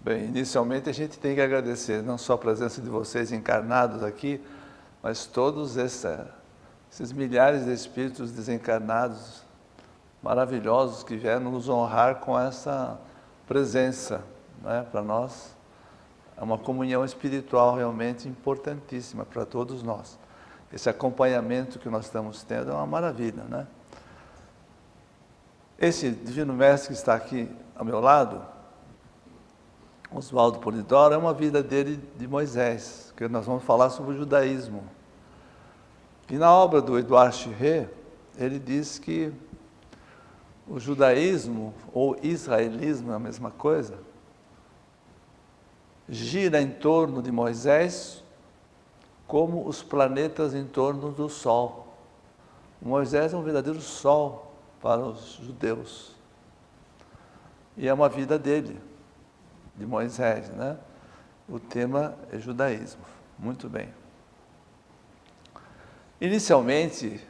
Bem, inicialmente a gente tem que agradecer não só a presença de vocês encarnados aqui, mas todos esses milhares de espíritos desencarnados, maravilhosos, que vieram nos honrar com essa presença, né? Para nós é uma comunhão espiritual realmente importantíssima para todos nós. Esse acompanhamento que nós estamos tendo é uma maravilha, né? Esse Divino Mestre que está aqui ao meu lado, Oswaldo Polidoro, é uma vida dele de Moisés, que nós vamos falar sobre o judaísmo. E na obra do Edouard Chiré, ele diz que o judaísmo, ou israelismo, é a mesma coisa, gira em torno de Moisés como os planetas em torno do Sol. Moisés é um verdadeiro sol para os judeus. E é uma vida dele, de Moisés, né? O tema é judaísmo. Muito bem. Inicialmente,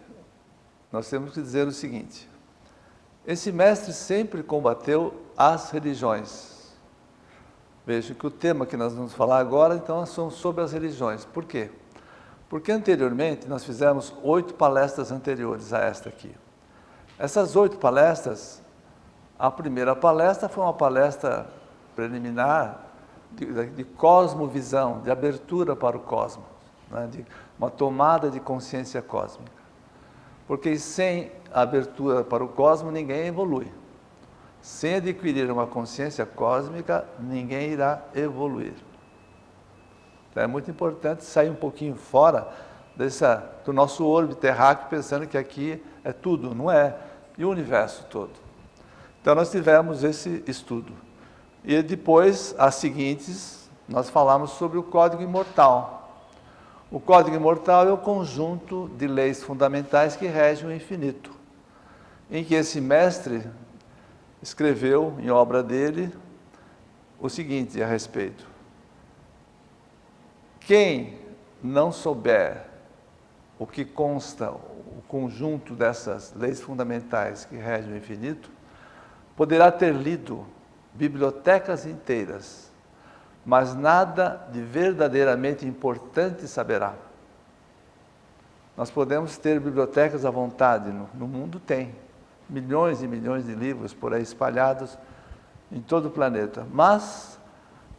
nós temos que dizer o seguinte: esse mestre sempre combateu as religiões. Veja que o tema que nós vamos falar agora, então, são sobre as religiões. Por quê? Porque anteriormente, nós fizemos 8 palestras anteriores a esta aqui. Essas 8 palestras, a primeira palestra foi uma palestra preliminar de cosmovisão, de abertura para o cosmos, né? De uma tomada de consciência cósmica. Porque sem a abertura para o cosmos, ninguém evolui. Sem adquirir uma consciência cósmica, ninguém irá evoluir. Então é muito importante sair um pouquinho fora do nosso orbe terráqueo, pensando que aqui é tudo, não é? E o universo todo. Então nós tivemos esse estudo. E depois, as seguintes, nós falamos sobre o Código Imortal. O Código Imortal é o conjunto de leis fundamentais que regem o infinito, em que esse mestre escreveu, em obra dele, o seguinte a respeito: quem não souber o que consta, o conjunto dessas leis fundamentais que regem o infinito, poderá ter lido bibliotecas inteiras, mas nada de verdadeiramente importante saberá. Nós podemos ter bibliotecas à vontade, no mundo tem milhões e milhões de livros por aí espalhados em todo o planeta, mas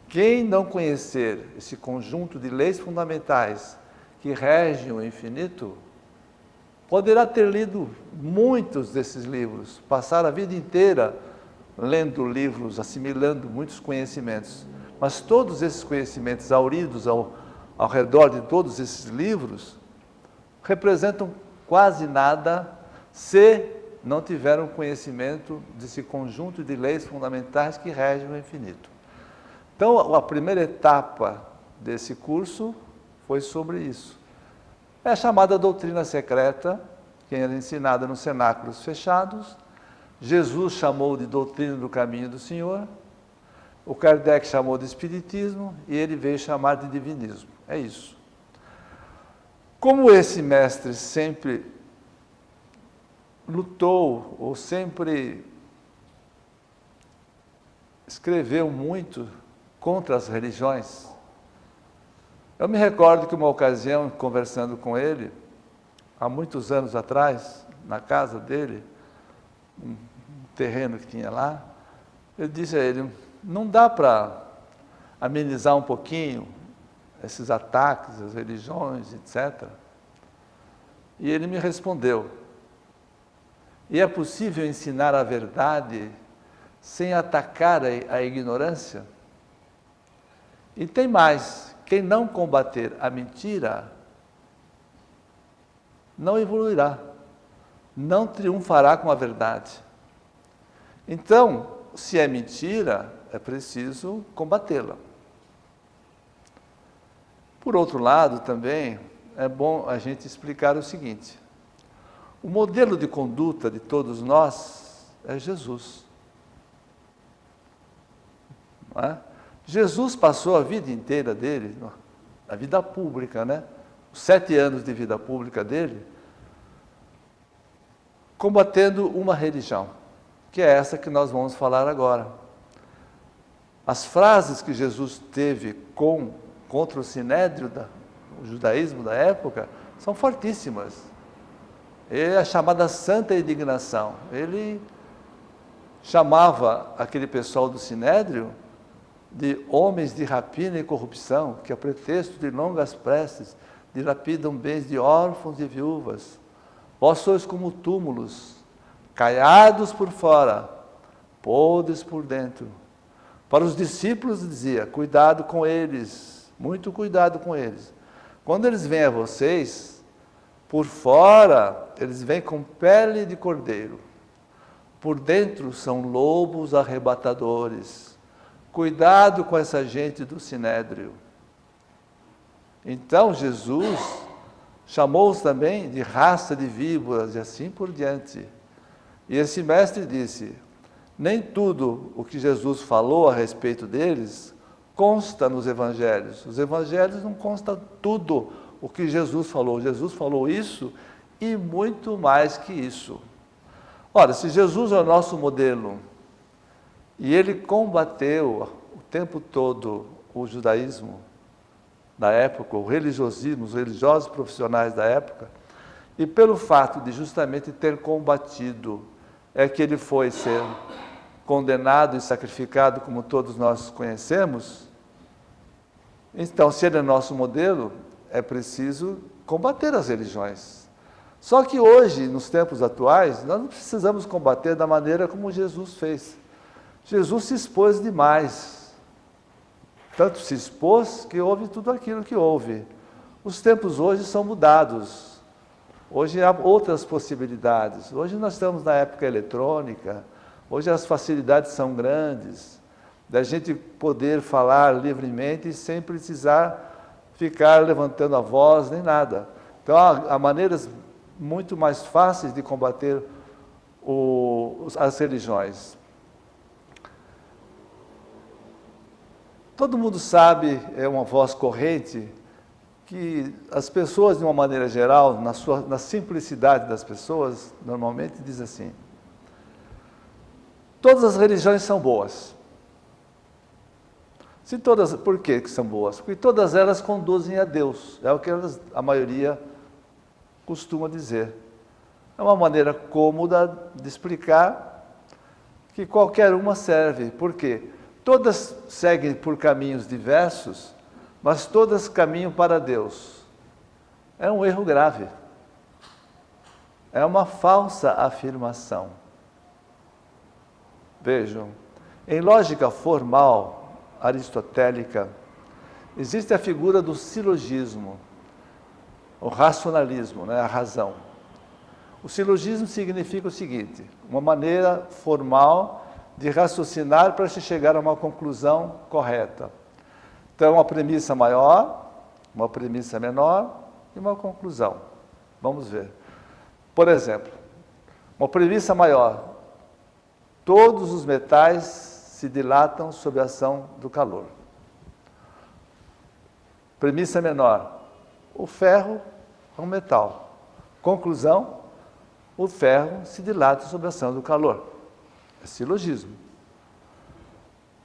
quem não conhecer esse conjunto de leis fundamentais que regem o infinito, poderá ter lido muitos desses livros, passar a vida inteira lendo livros, assimilando muitos conhecimentos, mas todos esses conhecimentos auridos ao redor de todos esses livros representam quase nada se não tiveram conhecimento desse conjunto de leis fundamentais que regem o infinito. Então, a primeira etapa desse curso foi sobre isso. É a chamada doutrina secreta, que era ensinada nos cenáculos fechados. Jesus chamou de doutrina do caminho do Senhor, o Kardec chamou de espiritismo e ele veio chamar de divinismo. É isso. Como esse mestre sempre lutou, ou sempre escreveu muito contra as religiões, eu me recordo que uma ocasião, conversando com ele, há muitos anos atrás, na casa dele, um terreno que tinha lá, eu disse a ele: não dá para amenizar um pouquinho esses ataques às religiões, etc. E ele me respondeu: e é possível ensinar a verdade sem atacar a ignorância? E tem mais: quem não combater a mentira não evoluirá, não triunfará com a verdade. Então, se é mentira, é preciso combatê-la. Por outro lado, também é bom a gente explicar o seguinte: o modelo de conduta de todos nós é Jesus. Não é? Jesus passou a vida inteira dele, a vida pública, né? Os 7 anos de vida pública dele, combatendo uma religião, que é essa que nós vamos falar agora. As frases que Jesus teve contra o sinédrio, o judaísmo da época, são fortíssimas. É a chamada santa indignação. Ele chamava aquele pessoal do sinédrio de homens de rapina e corrupção, que a pretexto de longas preces dilapidam bens de órfãos e viúvas. Vós sois como túmulos, caiados por fora, podres por dentro. Para os discípulos dizia, cuidado com eles, muito cuidado com eles. Quando eles vêm a vocês, por fora, eles vêm com pele de cordeiro. Por dentro são lobos arrebatadores. Cuidado com essa gente do sinédrio. Então Jesus chamou-os também de raça de víboras e assim por diante. E esse mestre disse, nem tudo o que Jesus falou a respeito deles consta nos evangelhos. Os evangelhos não constam tudo o que Jesus falou. Jesus falou isso e muito mais que isso. Ora, se Jesus é o nosso modelo e ele combateu o tempo todo o judaísmo da época, o religiosismo, os religiosos profissionais da época, e pelo fato de justamente ter combatido, é que ele foi ser condenado e sacrificado, como todos nós conhecemos. Então, se ele é nosso modelo, é preciso combater as religiões. Só que hoje, nos tempos atuais, nós não precisamos combater da maneira como Jesus fez. Jesus se expôs demais. Tanto se expôs que houve tudo aquilo que houve. Os tempos hoje são mudados. Hoje há outras possibilidades. Hoje nós estamos na época eletrônica. Hoje as facilidades são grandes. Da gente poder falar livremente sem precisar ficar levantando a voz nem nada. Então há maneiras muito mais fáceis de combater as religiões. Todo mundo sabe, é uma voz corrente, que as pessoas, de uma maneira geral, na simplicidade das pessoas, normalmente diz assim, todas as religiões são boas. Por que são boas? Porque todas elas conduzem a Deus, é o que a maioria costuma dizer. É uma maneira cômoda de explicar que qualquer uma serve. Por quê? Todas seguem por caminhos diversos, mas todas caminham para Deus. É um erro grave. É uma falsa afirmação. Vejam, em lógica formal, aristotélica, existe a figura do silogismo, o racionalismo, a razão. O silogismo significa o seguinte, uma maneira formal de raciocinar para se chegar a uma conclusão correta. Então, uma premissa maior, uma premissa menor e uma conclusão. Vamos ver. Por exemplo, uma premissa maior. Todos os metais se dilatam sob a ação do calor. Premissa menor. O ferro é um metal. Conclusão, o ferro se dilata sob a ação do calor. É silogismo.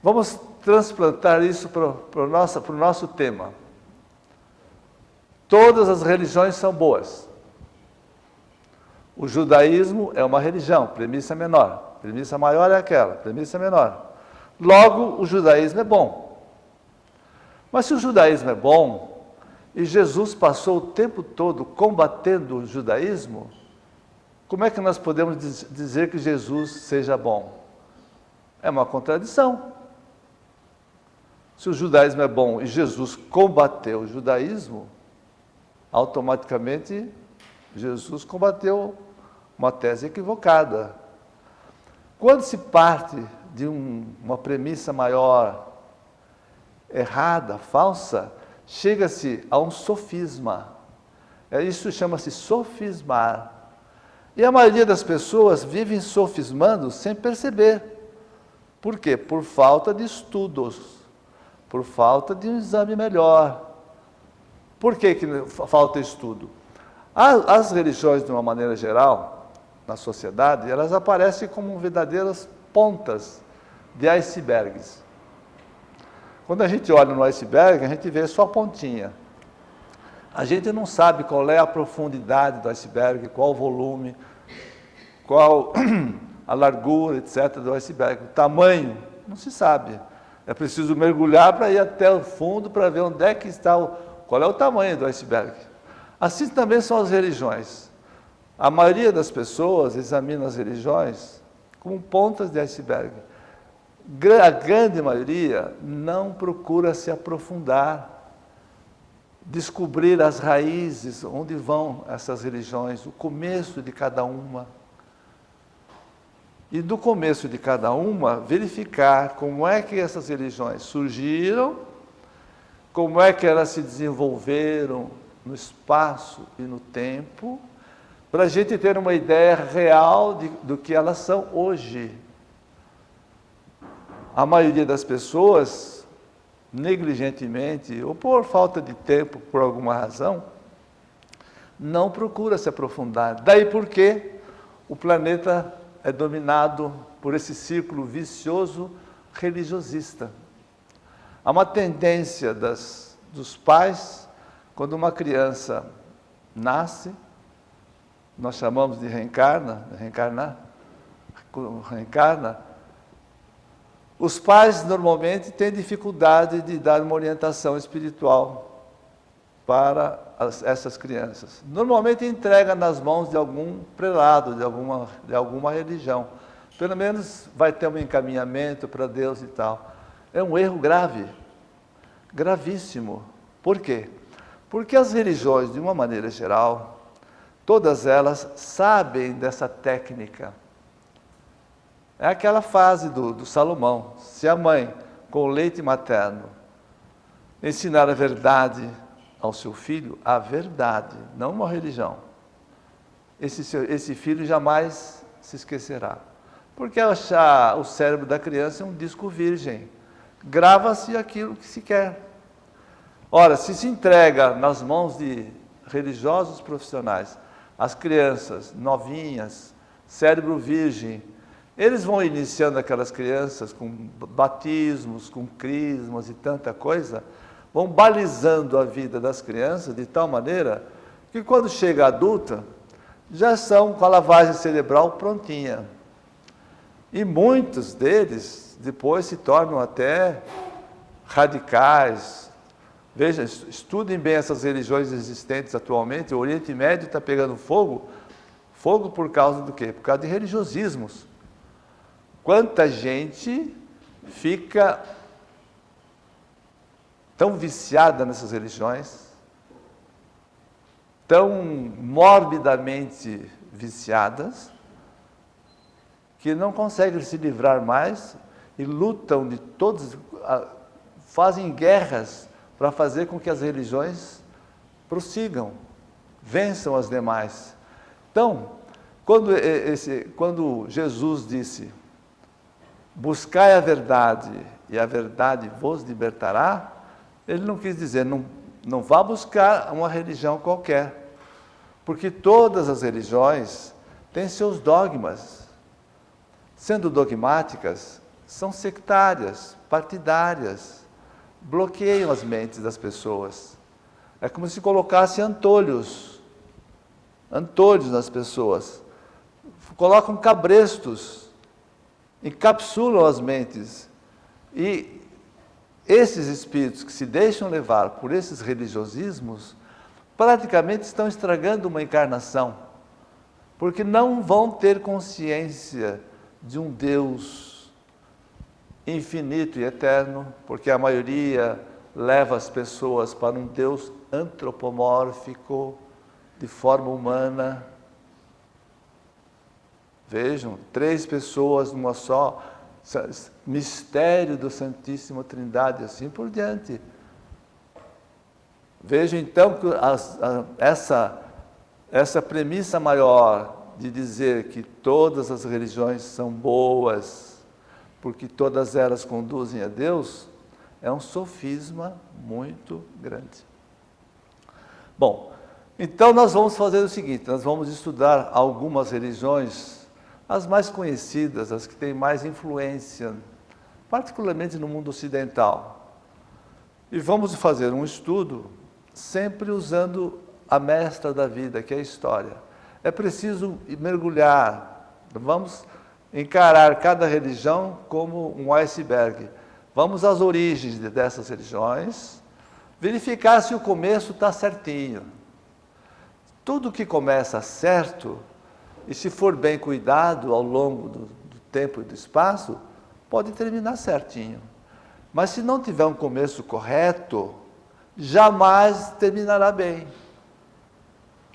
Vamos transplantar isso para o nosso tema. Todas as religiões são boas. O judaísmo é uma religião, premissa menor. Premissa maior é aquela, premissa menor. Logo, o judaísmo é bom. Mas se o judaísmo é bom, e Jesus passou o tempo todo combatendo o judaísmo, como é que nós podemos dizer que Jesus seja bom? É uma contradição. Se o judaísmo é bom e Jesus combateu o judaísmo, automaticamente Jesus combateu uma tese equivocada. Quando se parte de uma premissa maior, errada, falsa, chega-se a um sofisma. Isso chama-se sofismar. E a maioria das pessoas vivem sofismando sem perceber. Por quê? Por falta de estudos, por falta de um exame melhor. Por que falta estudo? As religiões, de uma maneira geral, na sociedade, elas aparecem como verdadeiras pontas de icebergs. Quando a gente olha no iceberg, a gente vê só a pontinha. A gente não sabe qual é a profundidade do iceberg, qual o volume, qual a largura, etc. do iceberg. O tamanho, não se sabe. É preciso mergulhar para ir até o fundo para ver onde é que está, qual é o tamanho do iceberg. Assim também são as religiões. A maioria das pessoas examina as religiões como pontas de iceberg. A grande maioria não procura se aprofundar, descobrir as raízes, onde vão essas religiões, o começo de cada uma. E do começo de cada uma, verificar como é que essas religiões surgiram, como é que elas se desenvolveram no espaço e no tempo, para a gente ter uma ideia real do que elas são hoje. A maioria das pessoas, negligentemente, ou por falta de tempo, por alguma razão, não procura se aprofundar. Daí porque o planeta é dominado por esse círculo vicioso religiosista. Há uma tendência dos pais, quando uma criança nasce, nós chamamos de reencarna, os pais normalmente têm dificuldade de dar uma orientação espiritual para essas crianças. Normalmente entrega nas mãos de algum prelado, de alguma religião. Pelo menos vai ter um encaminhamento para Deus e tal. É um erro grave, gravíssimo. Por quê? Porque as religiões, de uma maneira geral, todas elas sabem dessa técnica. É aquela fase do Salomão. Se a mãe, com o leite materno, ensinar a verdade ao seu filho, a verdade, não uma religião, esse filho jamais se esquecerá. Porque o cérebro da criança é um disco virgem. Grava-se aquilo que se quer. Ora, se entrega nas mãos de religiosos profissionais, as crianças novinhas, cérebro virgem, eles vão iniciando aquelas crianças com batismos, com crismas e tanta coisa, vão balizando a vida das crianças de tal maneira que quando chega a adulta, já são com a lavagem cerebral prontinha. E muitos deles depois se tornam até radicais. Vejam, estudem bem essas religiões existentes atualmente. O Oriente Médio está pegando fogo. Fogo por causa do quê? Por causa de religiosismos. Quanta gente fica tão viciada nessas religiões, tão morbidamente viciadas, que não conseguem se livrar mais e lutam de todos, fazem guerras para fazer com que as religiões prossigam, vençam as demais. Então, quando Jesus disse, buscai a verdade e a verdade vos libertará, ele não quis dizer, não vá buscar uma religião qualquer, porque todas as religiões têm seus dogmas. Sendo dogmáticas, são sectárias, partidárias, bloqueiam as mentes das pessoas. É como se colocasse antolhos nas pessoas, colocam cabrestos, encapsulam as mentes. E esses espíritos que se deixam levar por esses religiosismos, praticamente estão estragando uma encarnação, porque não vão ter consciência de um Deus infinito e eterno, porque a maioria leva as pessoas para um Deus antropomórfico, de forma humana. Vejam, 3 pessoas numa só, mistério do Santíssimo Trindade, assim por diante. Vejam então que essa premissa maior de dizer que todas as religiões são boas, porque todas elas conduzem a Deus, é um sofisma muito grande. Bom, então nós vamos fazer o seguinte, nós vamos estudar algumas religiões, as mais conhecidas, as que têm mais influência, particularmente no mundo ocidental. E vamos fazer um estudo sempre usando a mestra da vida, que é a história. É preciso mergulhar, vamos encarar cada religião como um iceberg. Vamos às origens dessas religiões, verificar se o começo está certinho. Tudo que começa certo, e se for bem cuidado ao longo do tempo e do espaço, pode terminar certinho. Mas se não tiver um começo correto, jamais terminará bem.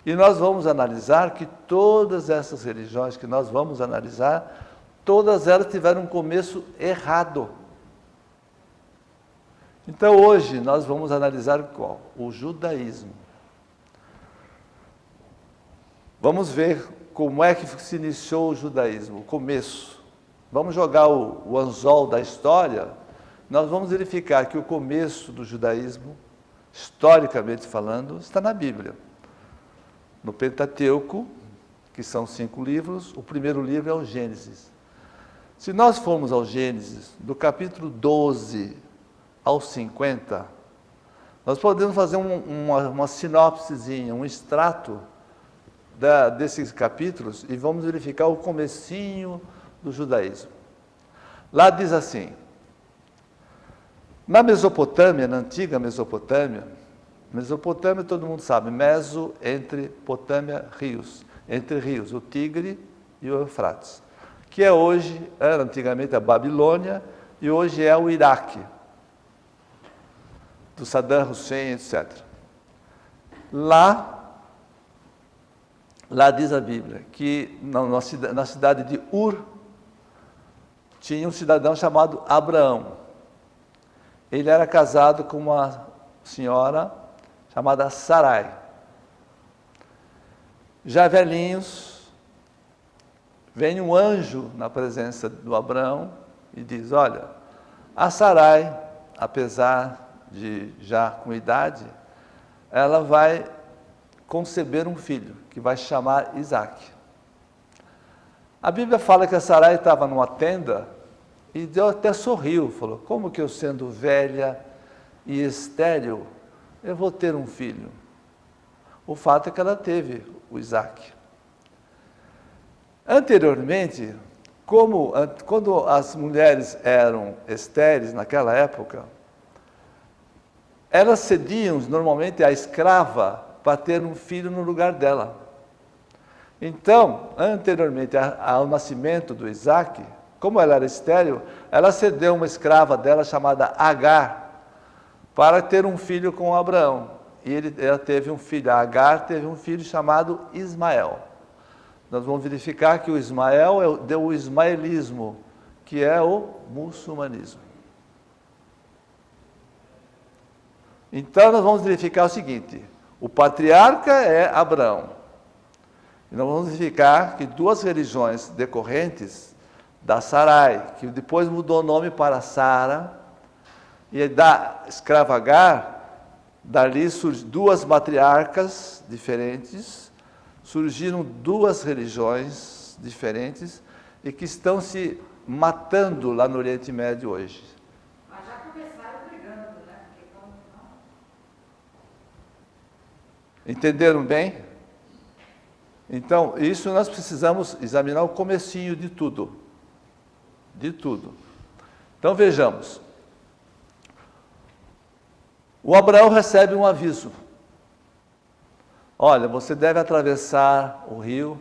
E nós vamos analisar que todas essas religiões que nós vamos analisar, todas elas tiveram um começo errado. Então hoje nós vamos analisar qual? O judaísmo. Vamos ver como é que se iniciou o judaísmo, o começo. Vamos jogar o anzol da história. Nós vamos verificar que o começo do judaísmo, historicamente falando, está na Bíblia. No Pentateuco, que são 5 livros, o primeiro livro é o Gênesis. Se nós formos ao Gênesis, do capítulo 12 ao 50, nós podemos fazer uma sinopsezinha, um extrato desses capítulos e vamos verificar o comecinho do judaísmo. Lá diz assim: na Mesopotâmia, na antiga Mesopotâmia todo mundo sabe, meso, entre Potâmia, rios, entre rios, o Tigre e o Eufrates, que era antigamente a Babilônia e hoje é o Iraque, do Saddam Hussein, etc. Lá diz a Bíblia que na cidade de Ur tinha um cidadão chamado Abraão. Ele era casado com uma senhora chamada Sarai. Já velhinhos, vem um anjo na presença do Abraão e diz: olha, a Sarai, apesar de já com idade, ela vai conceber um filho, que vai chamar Isaac. A Bíblia fala que a Sarai estava numa tenda e Deus até sorriu, falou: como que eu, sendo velha e estéril, eu vou ter um filho? O fato é que ela teve o Isaac. Anteriormente, quando as mulheres eram estéreis naquela época, elas cediam normalmente à escrava para ter um filho no lugar dela. Então, anteriormente ao nascimento do Isaac, como ela era estéril, ela cedeu uma escrava dela chamada Agar para ter um filho com Abraão. E ela teve um filho, a Agar teve um filho chamado Ismael. Nós vamos verificar que o Ismael deu o ismaelismo, que é o muçulmanismo. Então nós vamos verificar o seguinte: o patriarca é Abraão. E nós vamos verificar que 2 religiões decorrentes da Sarai, que depois mudou o nome para Sara, e da escrava Agar, dali surgiram 2 matriarcas diferentes, surgiram 2 religiões diferentes e que estão se matando lá no Oriente Médio hoje. Mas já começaram brigando, né? Porque como não... Entenderam bem? Então, isso nós precisamos examinar o comecinho de tudo. De tudo. Então, vejamos. O Abraão recebe um aviso. Olha, você deve atravessar o rio,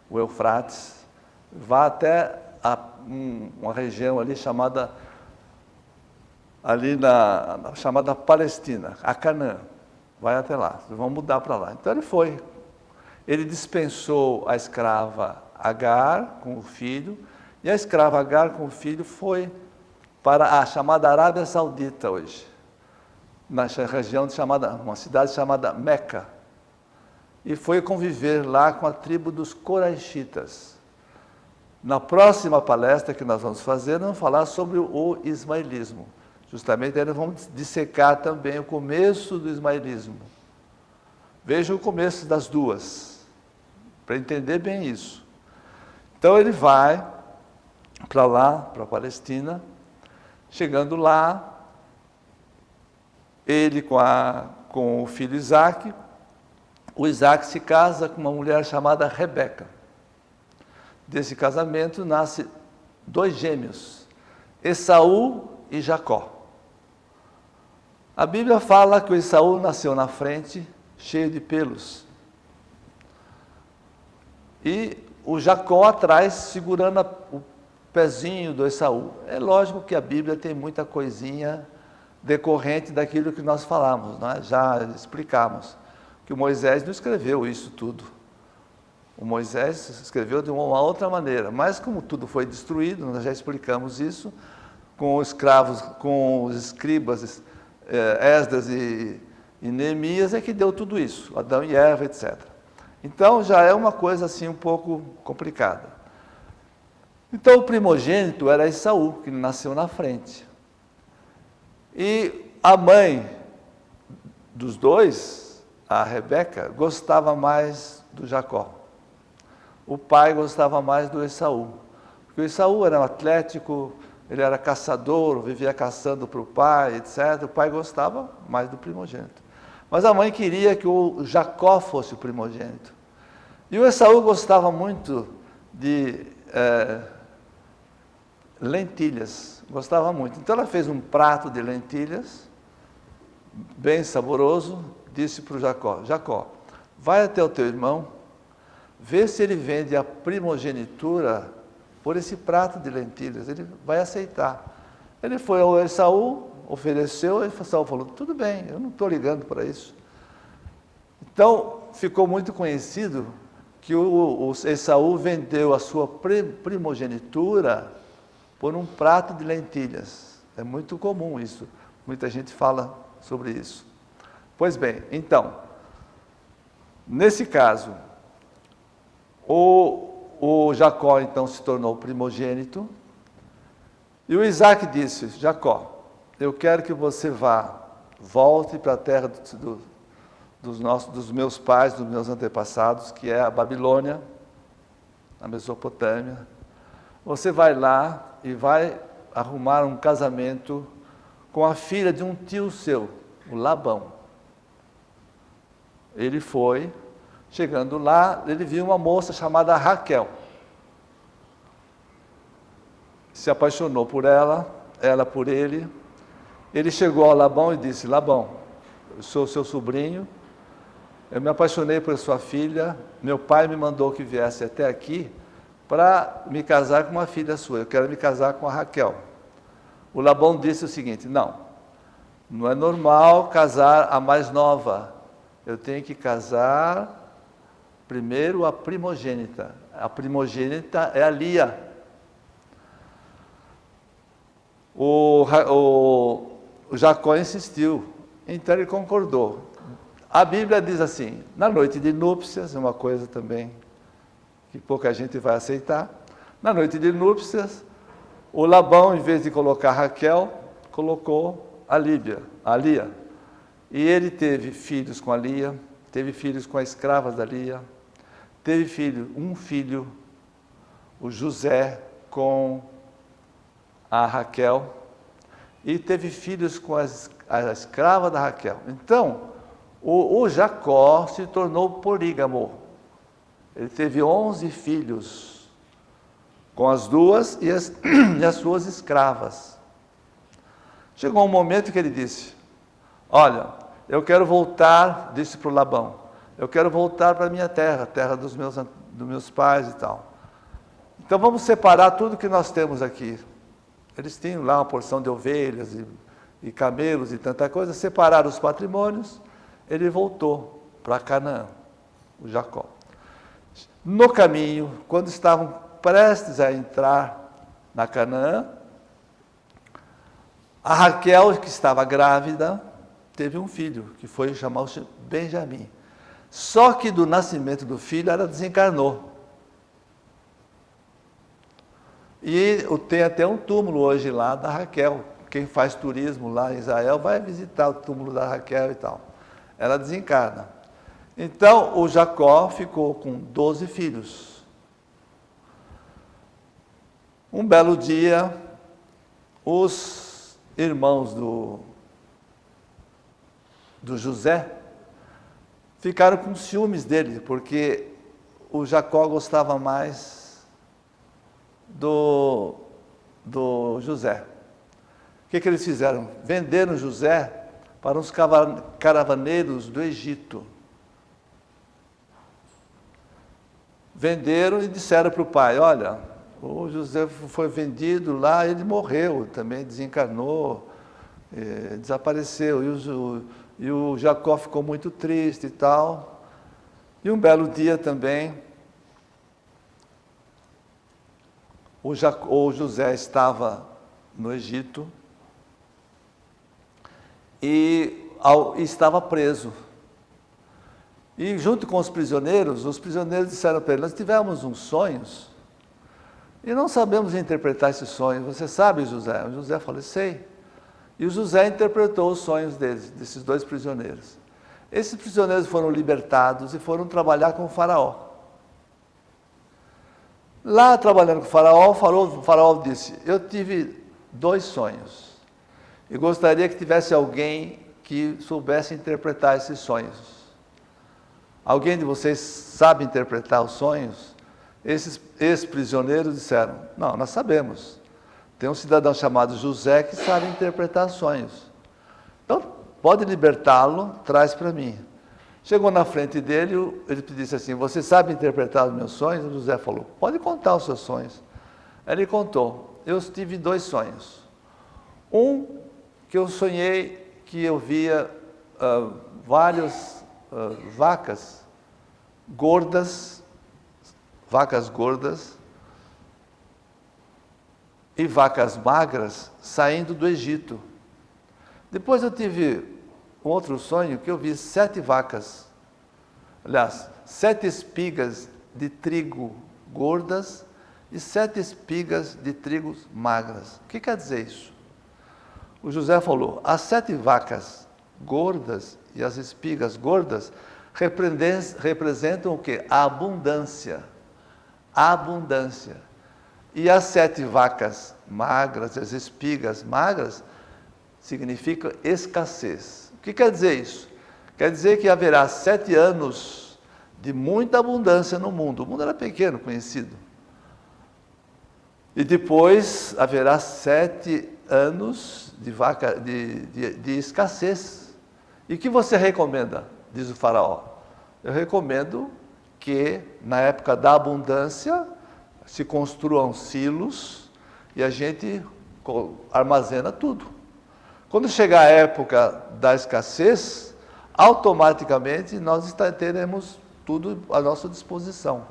o Eufrates, vá até uma região ali chamada chamada Palestina, a Canaã. Vai até lá, vão mudar para lá. Então ele foi. Ele dispensou a escrava Agar com o filho, e a escrava Agar com o filho foi para a chamada Arábia Saudita hoje, na região uma cidade chamada Meca, e foi conviver lá com a tribo dos Coraixitas. Na próxima palestra que nós vamos fazer, nós vamos falar sobre o ismaelismo. Justamente aí nós vamos dissecar também o começo do ismaelismo. Veja o começo das 2, para entender bem isso. Então ele vai para lá, para a Palestina. Chegando lá, ele com o filho Isaac. O Isaac se casa com uma mulher chamada Rebeca. Desse casamento nasce 2 gêmeos, Esaú e Jacó. A Bíblia fala que o Esaú nasceu na frente, cheio de pelos. E o Jacó atrás, segurando o pezinho do Esaú. É lógico que a Bíblia tem muita coisinha decorrente daquilo que nós falamos, né? Já explicamos que o Moisés não escreveu isso tudo. O Moisés escreveu de uma outra maneira, mas como tudo foi destruído, nós já explicamos isso, com os escravos, com os escribas, Esdras e Neemias, é que deu tudo isso, Adão e Eva, etc. Então já é uma coisa assim um pouco complicada. Então o primogênito era Esaú, que nasceu na frente. E a mãe dos dois, a Rebeca, gostava mais do Jacó. O pai gostava mais do Esaú. Porque o Esaú era um atlético, ele era caçador, vivia caçando para o pai, etc. O pai gostava mais do primogênito. Mas a mãe queria que o Jacó fosse o primogênito. E o Esaú gostava muito de lentilhas, gostava muito. Então ela fez um prato de lentilhas, bem saboroso, disse para o Jacó: Jacó, vai até o teu irmão, vê se ele vende a primogenitura por esse prato de lentilhas, ele vai aceitar. Ele foi ao Esaú, ofereceu, e Esaú falou: tudo bem, eu não estou ligando para isso. Então ficou muito conhecido que o Esaú vendeu a sua primogenitura por um prato de lentilhas. É muito comum isso, muita gente fala sobre isso. Pois bem, então, nesse caso, o Jacó então se tornou primogênito, e o Isaac disse: Jacó, eu quero que você volte para a terra dos meus pais, dos meus antepassados, que é a Babilônia, a Mesopotâmia. Você vai lá e vai arrumar um casamento com a filha de um tio seu, o Labão. Ele foi, chegando lá, ele viu uma moça chamada Raquel. Se apaixonou por ela por ele. Ele chegou ao Labão e disse: Labão, eu sou seu sobrinho, eu me apaixonei por sua filha, meu pai me mandou que viesse até aqui para me casar com uma filha sua, eu quero me casar com a Raquel. O Labão disse o seguinte: não é normal casar a mais nova, eu tenho que casar primeiro a primogênita. A primogênita é a Lia. O Jacó insistiu, então ele concordou. A Bíblia diz assim, na noite de núpcias, uma coisa também que pouca gente vai aceitar, na noite de núpcias, o Labão, em vez de colocar Raquel, colocou a Lia. E ele teve filhos com a Lia, teve filhos com as escravas da Lia, teve um filho, o José, com a Raquel, e teve filhos com a escrava da Raquel. Então, o Jacó se tornou polígamo. Ele teve 11 filhos, com as duas e as suas escravas. Chegou um momento que ele disse: olha, eu quero voltar, disse para o Labão, eu quero voltar para a minha terra, terra dos meus pais e tal. Então vamos separar tudo que nós temos aqui. Eles tinham lá uma porção de ovelhas e camelos e tanta coisa, separaram os patrimônios, ele voltou para Canaã, o Jacó. No caminho, quando estavam prestes a entrar na Canaã, a Raquel, que estava grávida, teve um filho, que foi chamado Benjamim. Só que do nascimento do filho, ela desencarnou. E tem até um túmulo hoje lá da Raquel. Quem faz turismo lá em Israel vai visitar o túmulo da Raquel e tal. Ela desencarna. Então, o Jacó ficou com 12 filhos. Um belo dia, os irmãos do José, ficaram com ciúmes dele, porque o Jacó gostava mais do José. O que eles fizeram? Venderam José para uns caravaneiros do Egito. Venderam e disseram para o pai, olha, o José foi vendido lá, ele morreu, também desencarnou, desapareceu, e o Jacó ficou muito triste e tal. E um belo dia também, o José estava no Egito e estava preso. E junto com os prisioneiros disseram para ele, nós tivemos uns sonhos e não sabemos interpretar esses sonhos. Você sabe, José? O José falou, sei. E o José interpretou os sonhos desses dois prisioneiros. Esses prisioneiros foram libertados e foram trabalhar com o faraó. Lá trabalhando com o faraó disse, eu tive 2 sonhos e gostaria que tivesse alguém que soubesse interpretar esses sonhos. Alguém de vocês sabe interpretar os sonhos? Esses ex-prisioneiros disseram, não, nós sabemos. Tem um cidadão chamado José que sabe interpretar sonhos. Então, pode libertá-lo, traz para mim. Chegou na frente dele, ele disse assim, você sabe interpretar os meus sonhos? O José falou, pode contar os seus sonhos. Ele contou, eu tive 2 sonhos. Um, que eu sonhei que eu via várias vacas gordas e vacas magras saindo do Egito. Depois eu tive um outro sonho que eu vi 7 vacas, aliás, 7 espigas de trigo gordas e 7 espigas de trigo magras. O que quer dizer isso? O José falou, as 7 vacas gordas e as espigas gordas representam o quê? A abundância. A abundância. E as 7 vacas magras, as espigas magras, significam escassez. O que quer dizer isso? Quer dizer que haverá 7 anos de muita abundância no mundo. O mundo era pequeno, conhecido. E depois haverá 7 anos de escassez. E o que você recomenda? Diz o faraó. Eu recomendo que na época da abundância se construam silos e a gente armazena tudo. Quando chegar a época da escassez, automaticamente nós teremos tudo à nossa disposição.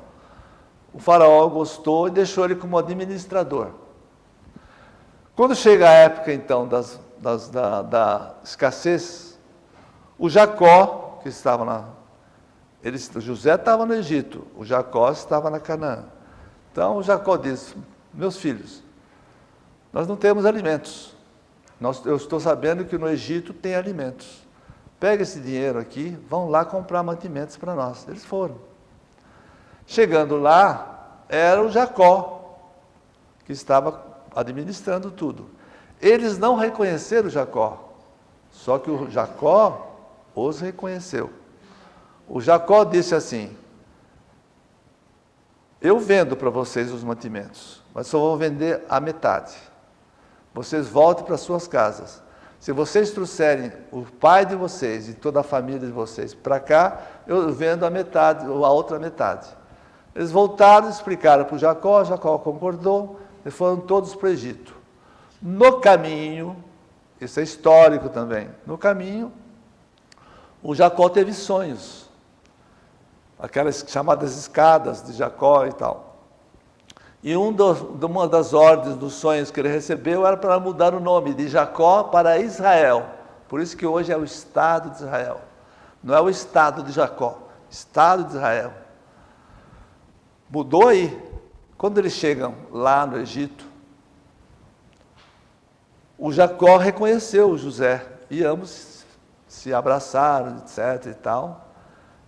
O faraó gostou e deixou ele como administrador. Quando chega a época, então, da escassez, o Jacó, que estava lá, o José estava no Egito, o Jacó estava na Canaã. Então, o Jacó disse, meus filhos, nós não temos alimentos. Eu estou sabendo que no Egito tem alimentos. Pega esse dinheiro aqui, vão lá comprar mantimentos para nós. Eles foram. Chegando lá, era o Jacó, que estava administrando tudo. Eles não reconheceram o Jacó, só que o Jacó os reconheceu. O Jacó disse assim, eu vendo para vocês os mantimentos, mas só vou vender a metade. Vocês voltem para suas casas. Se vocês trouxerem o pai de vocês e toda a família de vocês para cá, eu vendo a metade, ou a outra metade. Eles voltaram, explicaram para o Jacó concordou, e foram todos para o Egito. No caminho, isso é histórico também, no caminho, o Jacó teve sonhos, aquelas chamadas escadas de Jacó e tal. E uma das ordens dos sonhos que ele recebeu era para mudar o nome de Jacó para Israel. Por isso que hoje é o Estado de Israel. Não é o Estado de Jacó, Estado de Israel. Mudou aí. Quando eles chegam lá no Egito, o Jacó reconheceu o José e ambos se abraçaram, etc. e tal.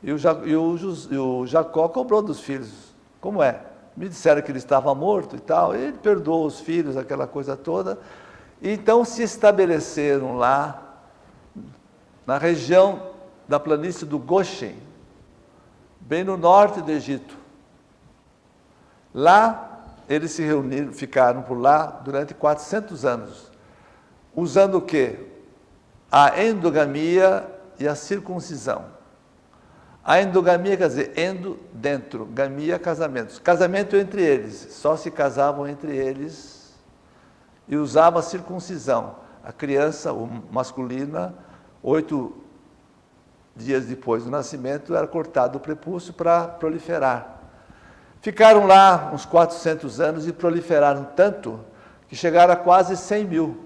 E o Jacó cobrou dos filhos. Como é? Me disseram que ele estava morto e tal. Ele perdoou os filhos, aquela coisa toda. E então se estabeleceram lá na região da planície do Goshen, bem no norte do Egito. Lá, eles se reuniram, ficaram por lá durante 400 anos, usando o quê? A endogamia e a circuncisão. A endogamia quer dizer endo, dentro, gamia, casamentos. Casamento entre eles, só se casavam entre eles e usavam a circuncisão. A criança, masculina, 8 dias depois do nascimento, era cortado o prepúcio para proliferar. Ficaram lá uns 400 anos e proliferaram tanto que chegaram a quase 100 mil.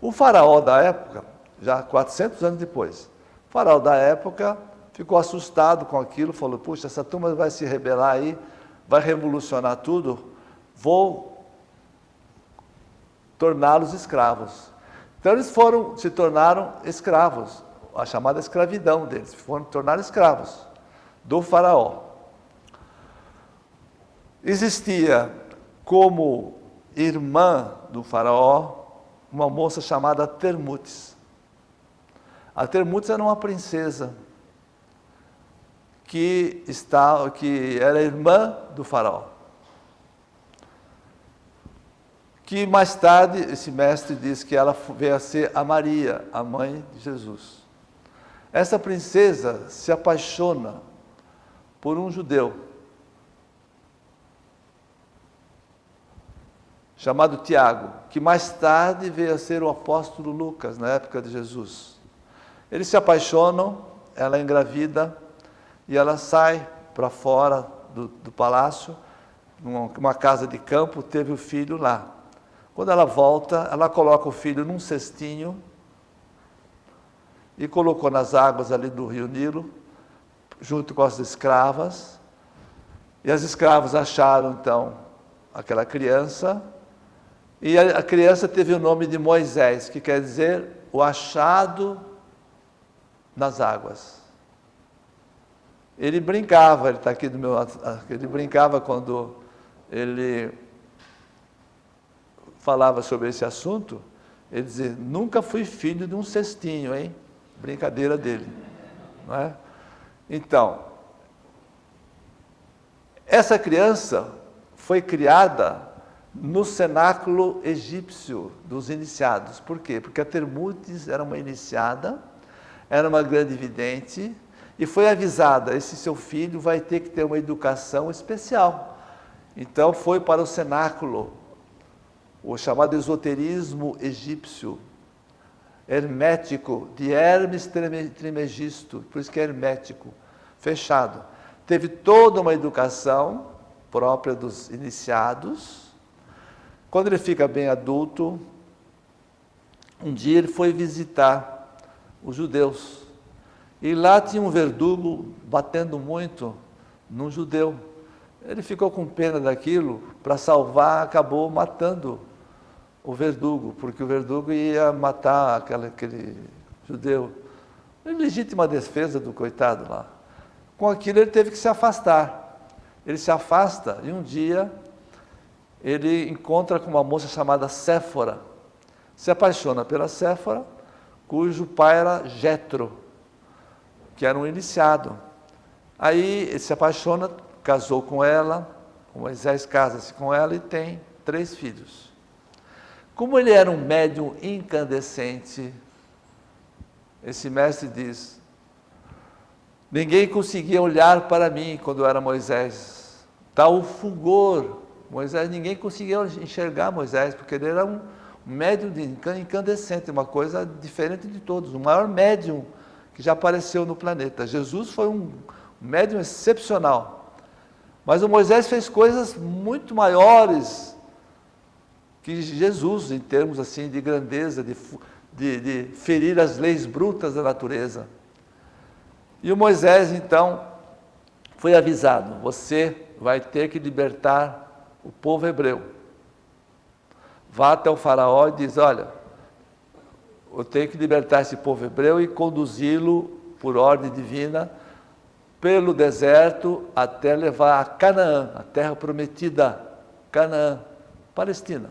O faraó da época, já 400 anos depois, o faraó da época ficou assustado com aquilo, falou, puxa, essa turma vai se rebelar aí, vai revolucionar tudo, vou torná-los escravos. Então eles se tornaram escravos, a chamada escravidão deles, foram tornar escravos do faraó. Existia como irmã do faraó uma moça chamada Termutes. A Termutes era uma princesa que era irmã do faraó. Que mais tarde, esse mestre diz que ela veio a ser a Maria, a mãe de Jesus. Essa princesa se apaixona por um judeu chamado Tiago, que mais tarde veio a ser o apóstolo Lucas, na época de Jesus. Eles se apaixonam, ela é engravida, e ela sai para fora do palácio, numa casa de campo, teve o filho lá. Quando ela volta, ela coloca o filho num cestinho, e colocou nas águas ali do rio Nilo, junto com as escravas, e as escravas acharam, então, aquela criança, e a criança teve o nome de Moisés, que quer dizer o achado nas águas. Ele brincava, ele está aqui do meu lado, ele brincava quando ele falava sobre esse assunto, ele dizia, nunca fui filho de um cestinho, hein? Brincadeira dele, não é? Então, essa criança foi criada no cenáculo egípcio dos iniciados. Por quê? Porque a Termutes era uma iniciada, era uma grande vidente, e foi avisada, esse seu filho vai ter que ter uma educação especial. Então foi para o cenáculo, o chamado esoterismo egípcio, hermético, de Hermes Trismegisto, por isso que é hermético, fechado. Teve toda uma educação própria dos iniciados. Quando ele fica bem adulto, um dia ele foi visitar os judeus. E lá tinha um verdugo batendo muito num judeu. Ele ficou com pena daquilo, para salvar, acabou matando o verdugo, porque o verdugo ia matar aquele judeu. Em legítima defesa do coitado lá. Com aquilo ele teve que se afastar. Ele se afasta e um dia ele encontra com uma moça chamada Séfora. Se apaixona pela Séfora, cujo pai era Jetro, que era um iniciado. Aí ele se apaixona, casou com ela, Moisés casa-se com ela e tem 3 filhos. Como ele era um médium incandescente, esse mestre diz, ninguém conseguia olhar para mim quando eu era Moisés. Tal fulgor, Moisés, ninguém conseguia enxergar Moisés, porque ele era um médium incandescente, uma coisa diferente de todos, o maior médium que já apareceu no planeta. Jesus foi um médium excepcional. Mas o Moisés fez coisas muito maiores que Jesus, em termos assim de grandeza, de ferir as leis brutas da natureza. E o Moisés, então, foi avisado, você vai ter que libertar o povo hebreu. Vá até o faraó e diz, olha, eu tenho que libertar esse povo hebreu e conduzi-lo, por ordem divina, pelo deserto até levar a Canaã, a terra prometida, Canaã, Palestina.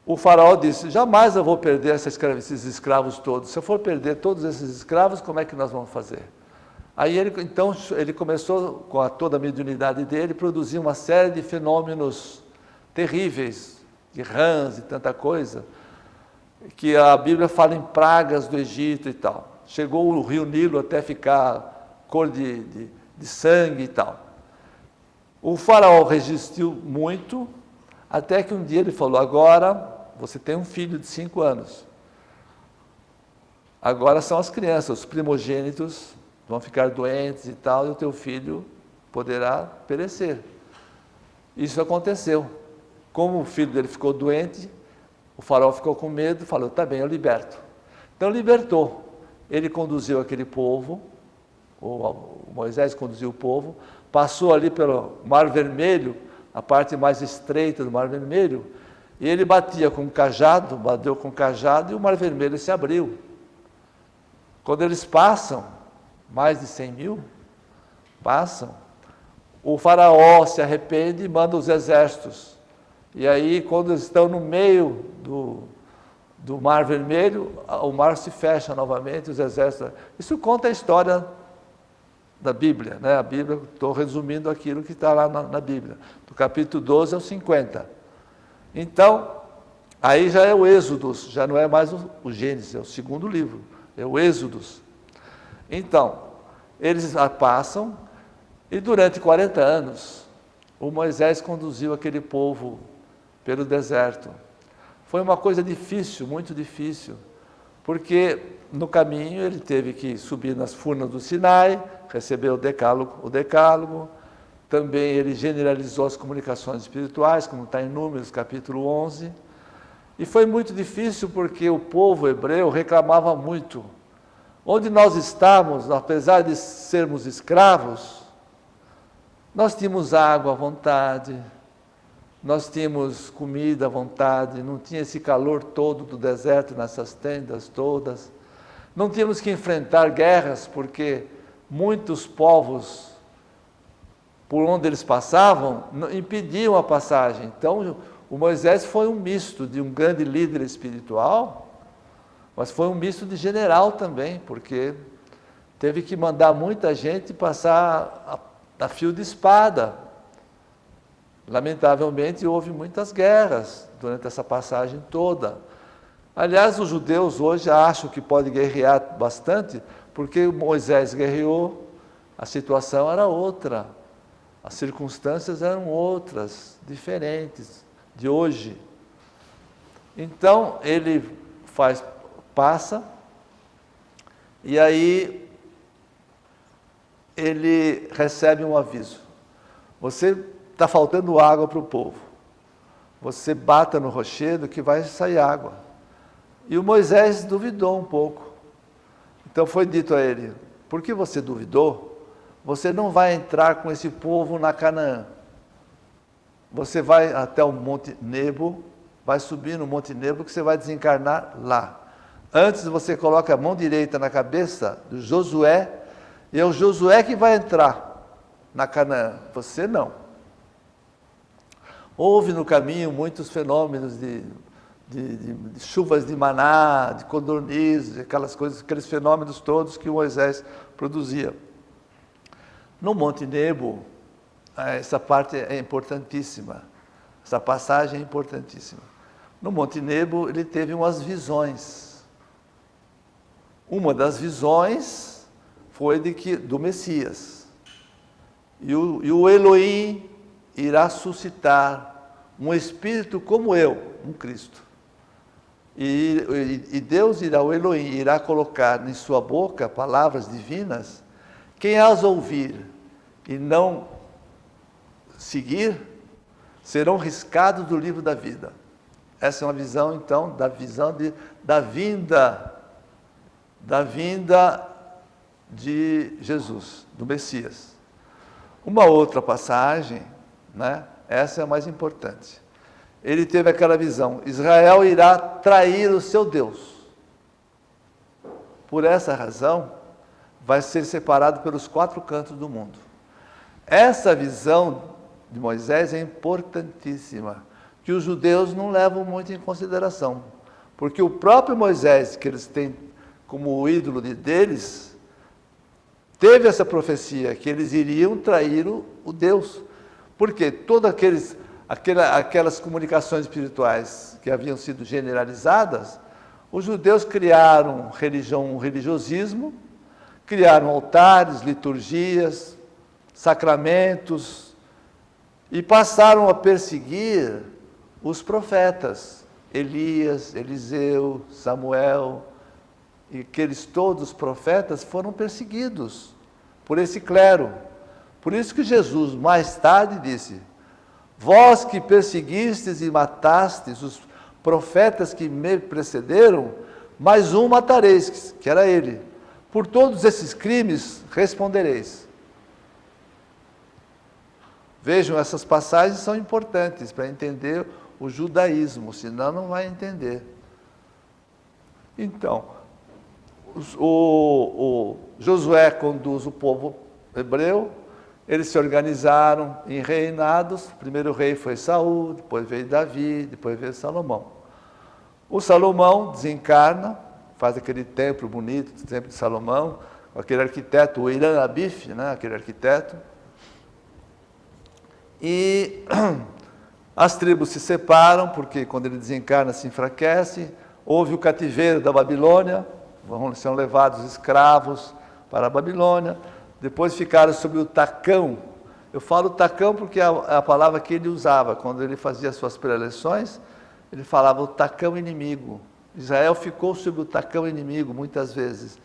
O faraó disse, jamais eu vou perder esses escravos todos. Se eu for perder todos esses escravos, como é que nós vamos fazer? Aí então ele começou, com toda a mediunidade dele, a produzir uma série de fenômenos terríveis, de rãs e tanta coisa, que a Bíblia fala em pragas do Egito e tal. Chegou o rio Nilo até ficar cor de sangue e tal. O faraó resistiu muito, até que um dia ele falou, agora você tem um filho de 5 anos. Agora são as crianças, os primogênitos vão ficar doentes e tal, e o teu filho poderá perecer. Isso aconteceu. Como o filho dele ficou doente, o faraó ficou com medo e falou, tá bem, eu liberto. Então libertou. Ele conduziu aquele povo, o Moisés conduziu o povo, passou ali pelo Mar Vermelho, a parte mais estreita do Mar Vermelho, e ele batia com o cajado, bateu com o cajado e o Mar Vermelho se abriu. Quando eles passam, mais de 100 mil, passam, o faraó se arrepende e manda os exércitos. E aí, quando eles estão no meio do Mar Vermelho, o mar se fecha novamente, os exércitos... Isso conta a história da Bíblia, né? A Bíblia, estou resumindo aquilo que está lá na Bíblia. Do capítulo 12 ao 50. Então, aí já é o Êxodos, já não é mais o Gênesis, é o segundo livro, é o Êxodos. Então, eles passam, e durante 40 anos, o Moisés conduziu aquele povo pelo deserto. Foi uma coisa difícil, muito difícil, porque no caminho ele teve que subir nas furnas do Sinai, receber o decálogo, também ele generalizou as comunicações espirituais, como está em Números, capítulo 11, e foi muito difícil porque o povo hebreu reclamava muito. Onde nós estávamos, apesar de sermos escravos, nós tínhamos água à vontade, nós tínhamos comida à vontade, não tinha esse calor todo do deserto nessas tendas todas, não tínhamos que enfrentar guerras, porque muitos povos, por onde eles passavam, impediam a passagem. Então, o Moisés foi um misto de um grande líder espiritual, mas foi um misto de general também, porque teve que mandar muita gente passar a fio de espada. Lamentavelmente, houve muitas guerras durante essa passagem toda. Aliás, os judeus hoje acham que pode guerrear bastante, porque Moisés guerreou, a situação era outra, as circunstâncias eram outras, diferentes de hoje. Então, ele passa, e aí ele recebe um aviso. Você está faltando água para o povo. Você bata no rochedo que vai sair água. E o Moisés duvidou um pouco. Então foi dito a ele, por que você duvidou? Você não vai entrar com esse povo na Canaã. Você vai até o Monte Nebo, vai subir no Monte Nebo que você vai desencarnar lá. Antes você coloca a mão direita na cabeça do Josué, e é o Josué que vai entrar na Canaã, você não. Houve no caminho muitos fenômenos de chuvas de maná, de codornizes, aquelas coisas, aqueles fenômenos todos que Moisés produzia. No Monte Nebo, essa parte é importantíssima, essa passagem é importantíssima. No Monte Nebo ele teve umas visões. Uma das visões foi do Messias. E o Elohim irá suscitar um espírito como eu, um Cristo. E Deus irá, o Elohim, irá colocar em sua boca palavras divinas. Quem as ouvir e não seguir, serão riscados do livro da vida. Essa é uma visão, então, da vinda de Jesus, do Messias. Uma outra passagem, né? Essa é a mais importante. Ele teve aquela visão, Israel irá trair o seu Deus. Por essa razão, vai ser separado pelos 4 cantos do mundo. Essa visão de Moisés é importantíssima, que os judeus não levam muito em consideração. Porque o próprio Moisés, que eles têm como o ídolo deles, teve essa profecia, que eles iriam trair o Deus. Porque todas aquelas comunicações espirituais que haviam sido generalizadas, os judeus criaram um religiosismo, criaram altares, liturgias, sacramentos, e passaram a perseguir os profetas, Elias, Eliseu, Samuel, e aqueles todos os profetas foram perseguidos por esse clero. Por isso que Jesus mais tarde disse: vós que perseguistes e matastes os profetas que me precederam, mais um matareis, que era ele. Por todos esses crimes respondereis. Vejam, essas passagens são importantes para entender o judaísmo, senão não vai entender. Então, o Josué conduz o povo hebreu, eles se organizaram em reinados. O primeiro rei foi Saul, depois veio Davi, depois veio Salomão. O Salomão desencarna, faz aquele templo bonito, o templo de Salomão, com aquele arquiteto, o Hiram Abif, né, aquele arquiteto. E as tribos se separam, porque quando ele desencarna se enfraquece. Houve o cativeiro da Babilônia, são levados escravos para a Babilônia. Depois ficaram sob o tacão. Eu falo tacão porque é a palavra que ele usava. Quando ele fazia suas preleções, ele falava o tacão inimigo. Israel ficou sob o tacão inimigo muitas vezes.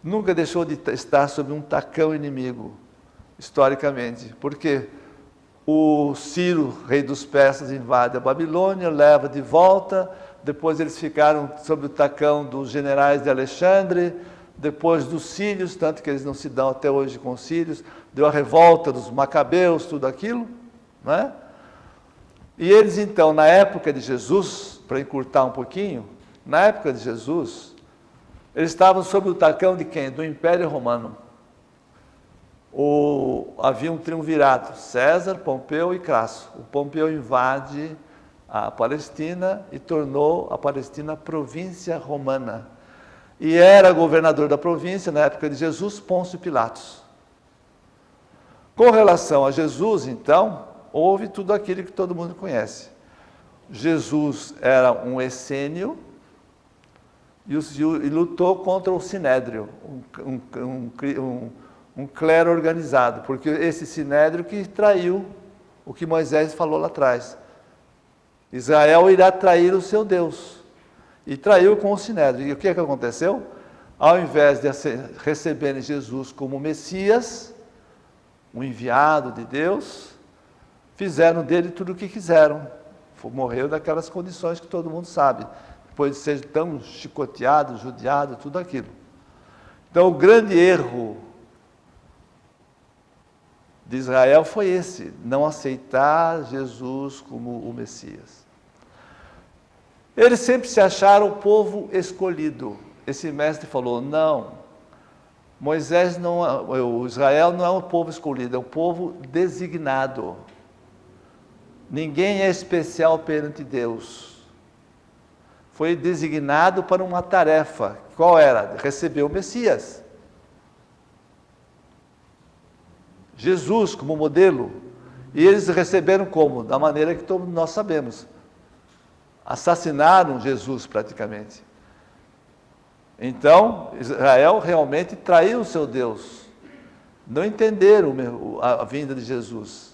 Nunca deixou de estar sob um tacão inimigo, historicamente. Porque o Ciro, rei dos persas, invade a Babilônia, leva de volta. Depois eles ficaram sob o tacão dos generais de Alexandre, depois dos sírios, tanto que eles não se dão até hoje com os sírios. Deu a revolta dos macabeus, tudo aquilo, né? E eles então, na época de Jesus, para encurtar um pouquinho, na época de Jesus, eles estavam sob o tacão de quem? Do Império Romano. Havia um triunvirato, César, Pompeu e Crasso. O Pompeu invade a Palestina e tornou a Palestina província romana. E era governador da província, na época de Jesus, Pôncio Pilatos. Com relação a Jesus, então, houve tudo aquilo que todo mundo conhece. Jesus era um essênio e lutou contra o Sinédrio, um clero organizado, porque esse Sinédrio que traiu o que Moisés falou lá atrás. Israel irá trair o seu Deus. E traiu com o Sinédrio. E o que aconteceu? Ao invés de receberem Jesus como Messias, um enviado de Deus, fizeram dele tudo o que quiseram. Morreu daquelas condições que todo mundo sabe. Depois de ser tão chicoteado, judiado, tudo aquilo. Então o grande erro de Israel foi esse, não aceitar Jesus como o Messias. Eles sempre se acharam o povo escolhido. Esse mestre falou: não, Moisés não, o Israel não é um povo escolhido, é um povo designado. Ninguém é especial perante Deus. Foi designado para uma tarefa. Qual era? Receber o Messias. Jesus como modelo. E eles receberam como? Da maneira que todos nós sabemos. Assassinaram Jesus praticamente. Então, Israel realmente traiu o seu Deus. Não entenderam a vinda de Jesus.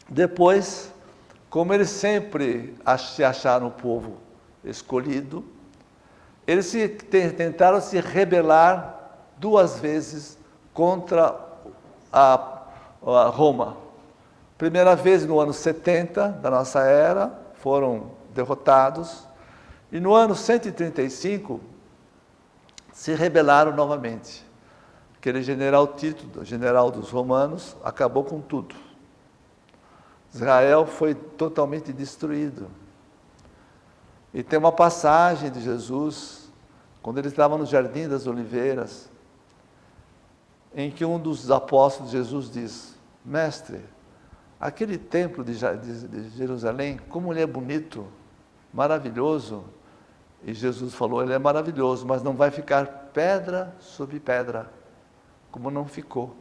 Depois, como eles sempre se acharam o povo escolhido, eles tentaram se rebelar 2 vezes contra a Roma. Primeira vez no ano 70 da nossa era, foram derrotados. E no ano 135, se rebelaram novamente. Aquele general Tito, general dos romanos, acabou com tudo. Israel foi totalmente destruído. E tem uma passagem de Jesus, quando ele estava no Jardim das Oliveiras, em que um dos apóstolos de Jesus diz: mestre, aquele templo de Jerusalém, como ele é bonito, maravilhoso. E Jesus falou, ele é maravilhoso, mas não vai ficar pedra sobre pedra, como não ficou.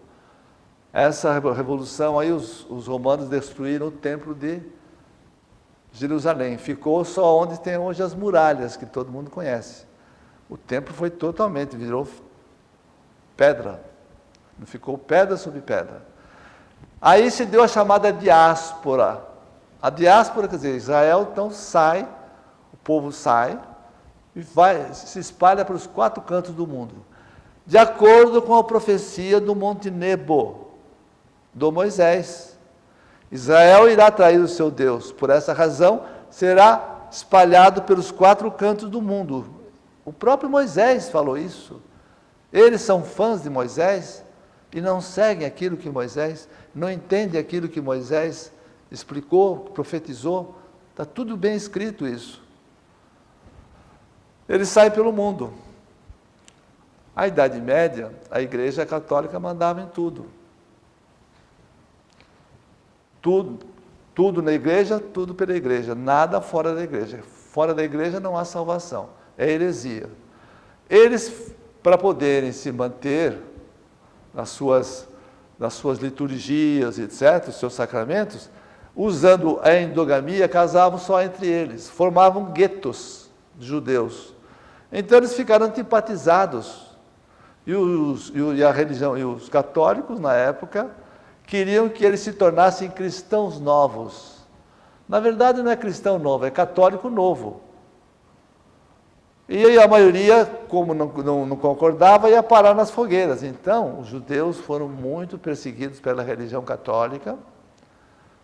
Essa revolução aí, os romanos destruíram o templo de Jerusalém. Ficou só onde tem hoje as muralhas, que todo mundo conhece. O templo foi totalmente, virou pedra. Não ficou pedra sobre pedra. Aí se deu a chamada diáspora. A diáspora, quer dizer, Israel então sai, o povo sai, e se espalha para os 4 cantos do mundo. De acordo com a profecia do Monte Nebo, do Moisés. Israel irá trair o seu Deus. Por essa razão, será espalhado pelos 4 cantos do mundo. O próprio Moisés falou isso. Eles são fãs de Moisés e não seguem aquilo que Moisés, não entendem aquilo que Moisés explicou, profetizou. Está tudo bem escrito isso. Eles saem pelo mundo. A Idade Média, a Igreja Católica mandava em tudo. Tudo na igreja, tudo pela igreja, nada fora da igreja. Fora da igreja não há salvação, é heresia. Eles, para poderem se manter nas suas liturgias, etc., os seus sacramentos, usando a endogamia, casavam só entre eles, formavam guetos de judeus. Então eles ficaram antipatizados. E a religião, e os católicos, na época, queriam que eles se tornassem cristãos novos. Na verdade não é cristão novo, é católico novo. E a maioria, como não concordava, ia parar nas fogueiras. Então, os judeus foram muito perseguidos pela religião católica,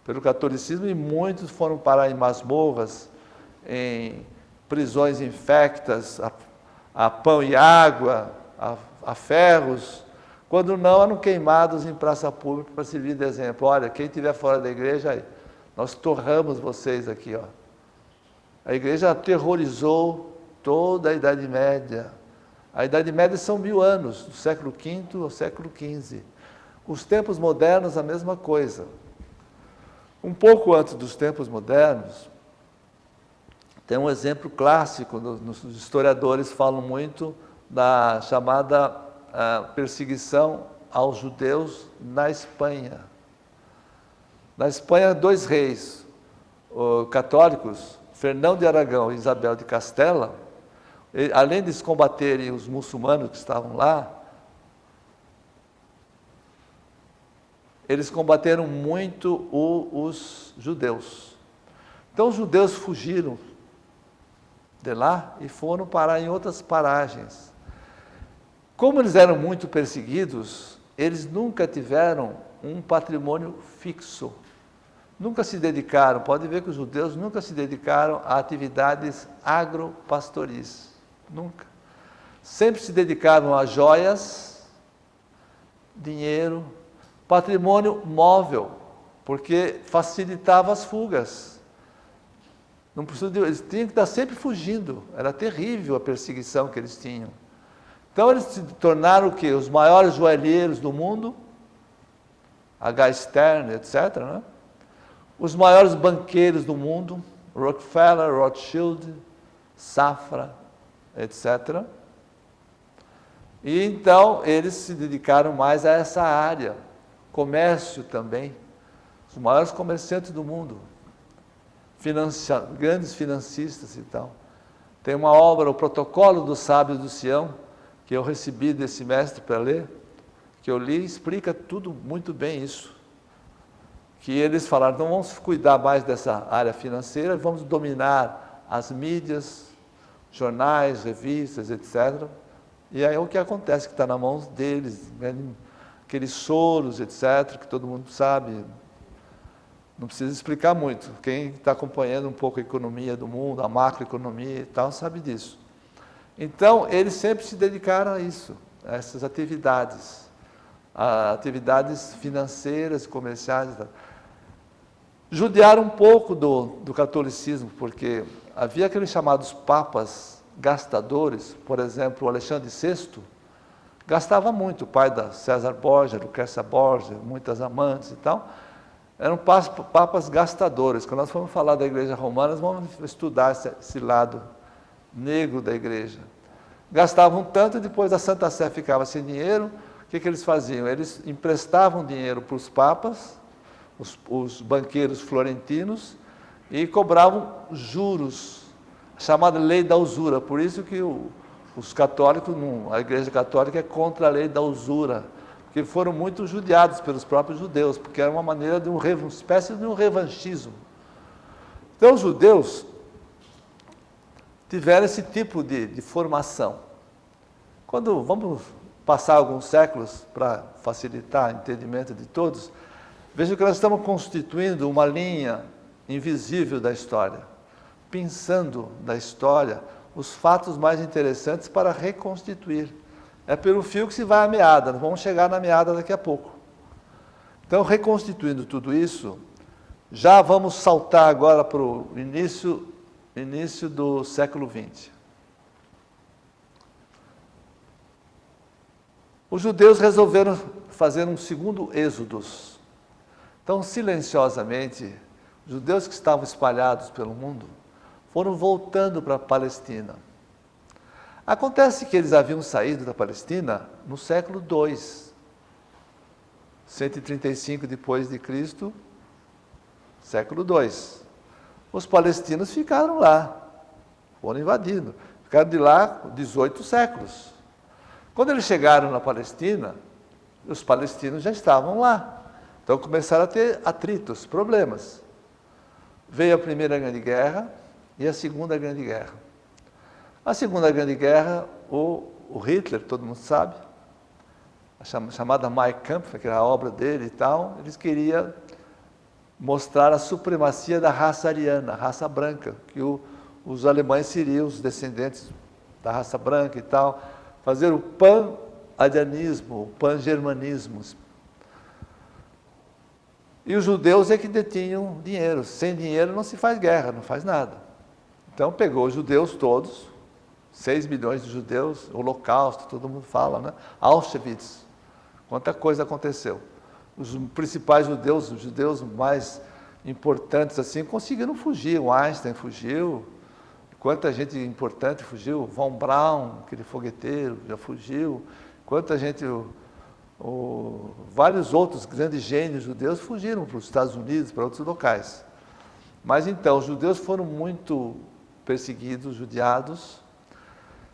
pelo catolicismo, e muitos foram parar em masmorras, em prisões infectas, a pão e água, a ferros. Quando não, eram queimados em praça pública para servir de exemplo. Olha, quem estiver fora da igreja, nós torramos vocês aqui. Ó. A igreja aterrorizou toda a Idade Média. A Idade Média são 1000 anos, do século V ao século XV. Os tempos modernos, a mesma coisa. Um pouco antes dos tempos modernos, tem um exemplo clássico, os historiadores falam muito da chamada perseguição aos judeus na Espanha. Na Espanha, 2 reis católicos, Fernão de Aragão e Isabel de Castela, além de combaterem os muçulmanos que estavam lá, eles combateram muito os judeus. Então os judeus fugiram de lá e foram parar em outras paragens. Como eles eram muito perseguidos, eles nunca tiveram um patrimônio fixo. Nunca se dedicaram, pode ver que os judeus nunca se dedicaram a atividades agropastoris. Nunca. Sempre se dedicavam a joias, dinheiro, patrimônio móvel, porque facilitava as fugas. Não precisa eles tinham que estar sempre fugindo. Era terrível a perseguição que eles tinham. Então eles se tornaram o quê? Os maiores joalheiros do mundo, H. Stern, etc., né? Os maiores banqueiros do mundo, Rockefeller, Rothschild, Safra, etc. E então eles se dedicaram mais a essa área, comércio também, os maiores comerciantes do mundo, grandes financistas e tal. Tem uma obra, o Protocolo dos Sábios do Sião, que eu recebi desse mestre para ler, que eu li, explica tudo muito bem isso. Que eles falaram, então vamos cuidar mais dessa área financeira, vamos dominar as mídias, jornais, revistas, etc. E aí é o que acontece, que está na mão deles, né? Aqueles Soros, etc., que todo mundo sabe. Não precisa explicar muito. Quem está acompanhando um pouco a economia do mundo, a macroeconomia e tal, sabe disso. Então, eles sempre se dedicaram a isso, a essas atividades, a atividades financeiras, comerciais. Judiaram um pouco do catolicismo, porque havia aqueles chamados papas gastadores, por exemplo, o Alexandre VI, gastava muito, o pai da César Borgia, Lucrécia Borgia, muitas amantes e tal, eram papas gastadores. Quando nós formos falar da igreja romana, nós vamos estudar esse lado negro da igreja. Gastavam tanto e depois a Santa Sé ficava sem dinheiro. O que eles faziam? Eles emprestavam dinheiro para os papas, os banqueiros florentinos, e cobravam juros, chamada lei da usura. Por isso que os católicos, a igreja católica é contra a lei da usura, porque foram muito judiados pelos próprios judeus, porque era uma maneira de uma espécie de um revanchismo. Então os judeus tiveram esse tipo de formação. Quando vamos passar alguns séculos para facilitar o entendimento de todos, vejam que nós estamos constituindo uma linha invisível da história, pensando da história os fatos mais interessantes para reconstituir. É pelo fio que se vai a meada, nós vamos chegar na meada daqui a pouco. Então, reconstituindo tudo isso, já vamos saltar agora para o início do século XX. Os judeus resolveram fazer um segundo êxodo. Então, silenciosamente, os judeus que estavam espalhados pelo mundo foram voltando para a Palestina. Acontece que eles haviam saído da Palestina no século II, 135 depois de Cristo, século II. Os palestinos ficaram lá, foram invadindo, ficaram de lá 18 séculos. Quando eles chegaram na Palestina, os palestinos já estavam lá. Então começaram a ter atritos, problemas. Veio a Primeira Grande Guerra e a Segunda Grande Guerra. A Segunda Grande Guerra, o Hitler, todo mundo sabe, a chamada Mein Kampf, que era a obra dele e tal, eles queriam mostrar a supremacia da raça ariana, a raça branca, que os alemães seriam os descendentes da raça branca e tal, fazer o pan-arianismo, o pan-germanismo. E os judeus é que detinham dinheiro. Sem dinheiro não se faz guerra, não faz nada. Então pegou os judeus todos, 6 milhões de judeus, Holocausto, todo mundo fala, né? Auschwitz, quanta coisa aconteceu. Os principais judeus, os judeus mais importantes assim, conseguiram fugir. O Einstein fugiu, quanta gente importante fugiu, Von Braun, aquele fogueteiro, já fugiu, quanta gente, vários outros grandes gênios judeus fugiram para os Estados Unidos, para outros locais. Mas então, os judeus foram muito perseguidos, judiados.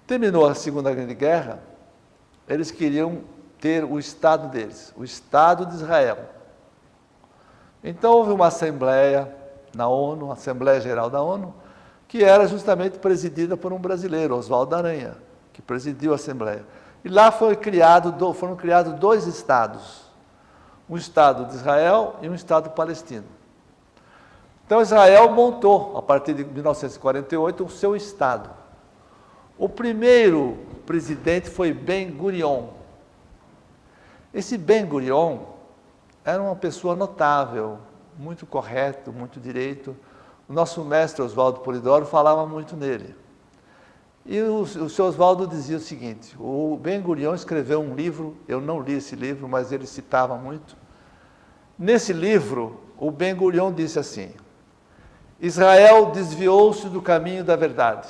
Terminou a Segunda Grande Guerra, eles queriam ter o Estado deles, o Estado de Israel. Então houve uma assembleia na ONU, a Assembleia Geral da ONU, que era justamente presidida por um brasileiro, Oswaldo Aranha, que presidiu a Assembleia. E lá foram criados 2 estados, um Estado de Israel e um Estado palestino. Então Israel montou, a partir de 1948, o seu Estado. O primeiro presidente foi Ben-Gurion. Esse Ben-Gurion era uma pessoa notável, muito correto, muito direito. O nosso mestre Oswaldo Polidoro falava muito nele. E o seu Oswaldo dizia o seguinte, o Ben-Gurion escreveu um livro, eu não li esse livro, mas ele citava muito. Nesse livro, o Ben-Gurion disse assim, Israel desviou-se do caminho da verdade.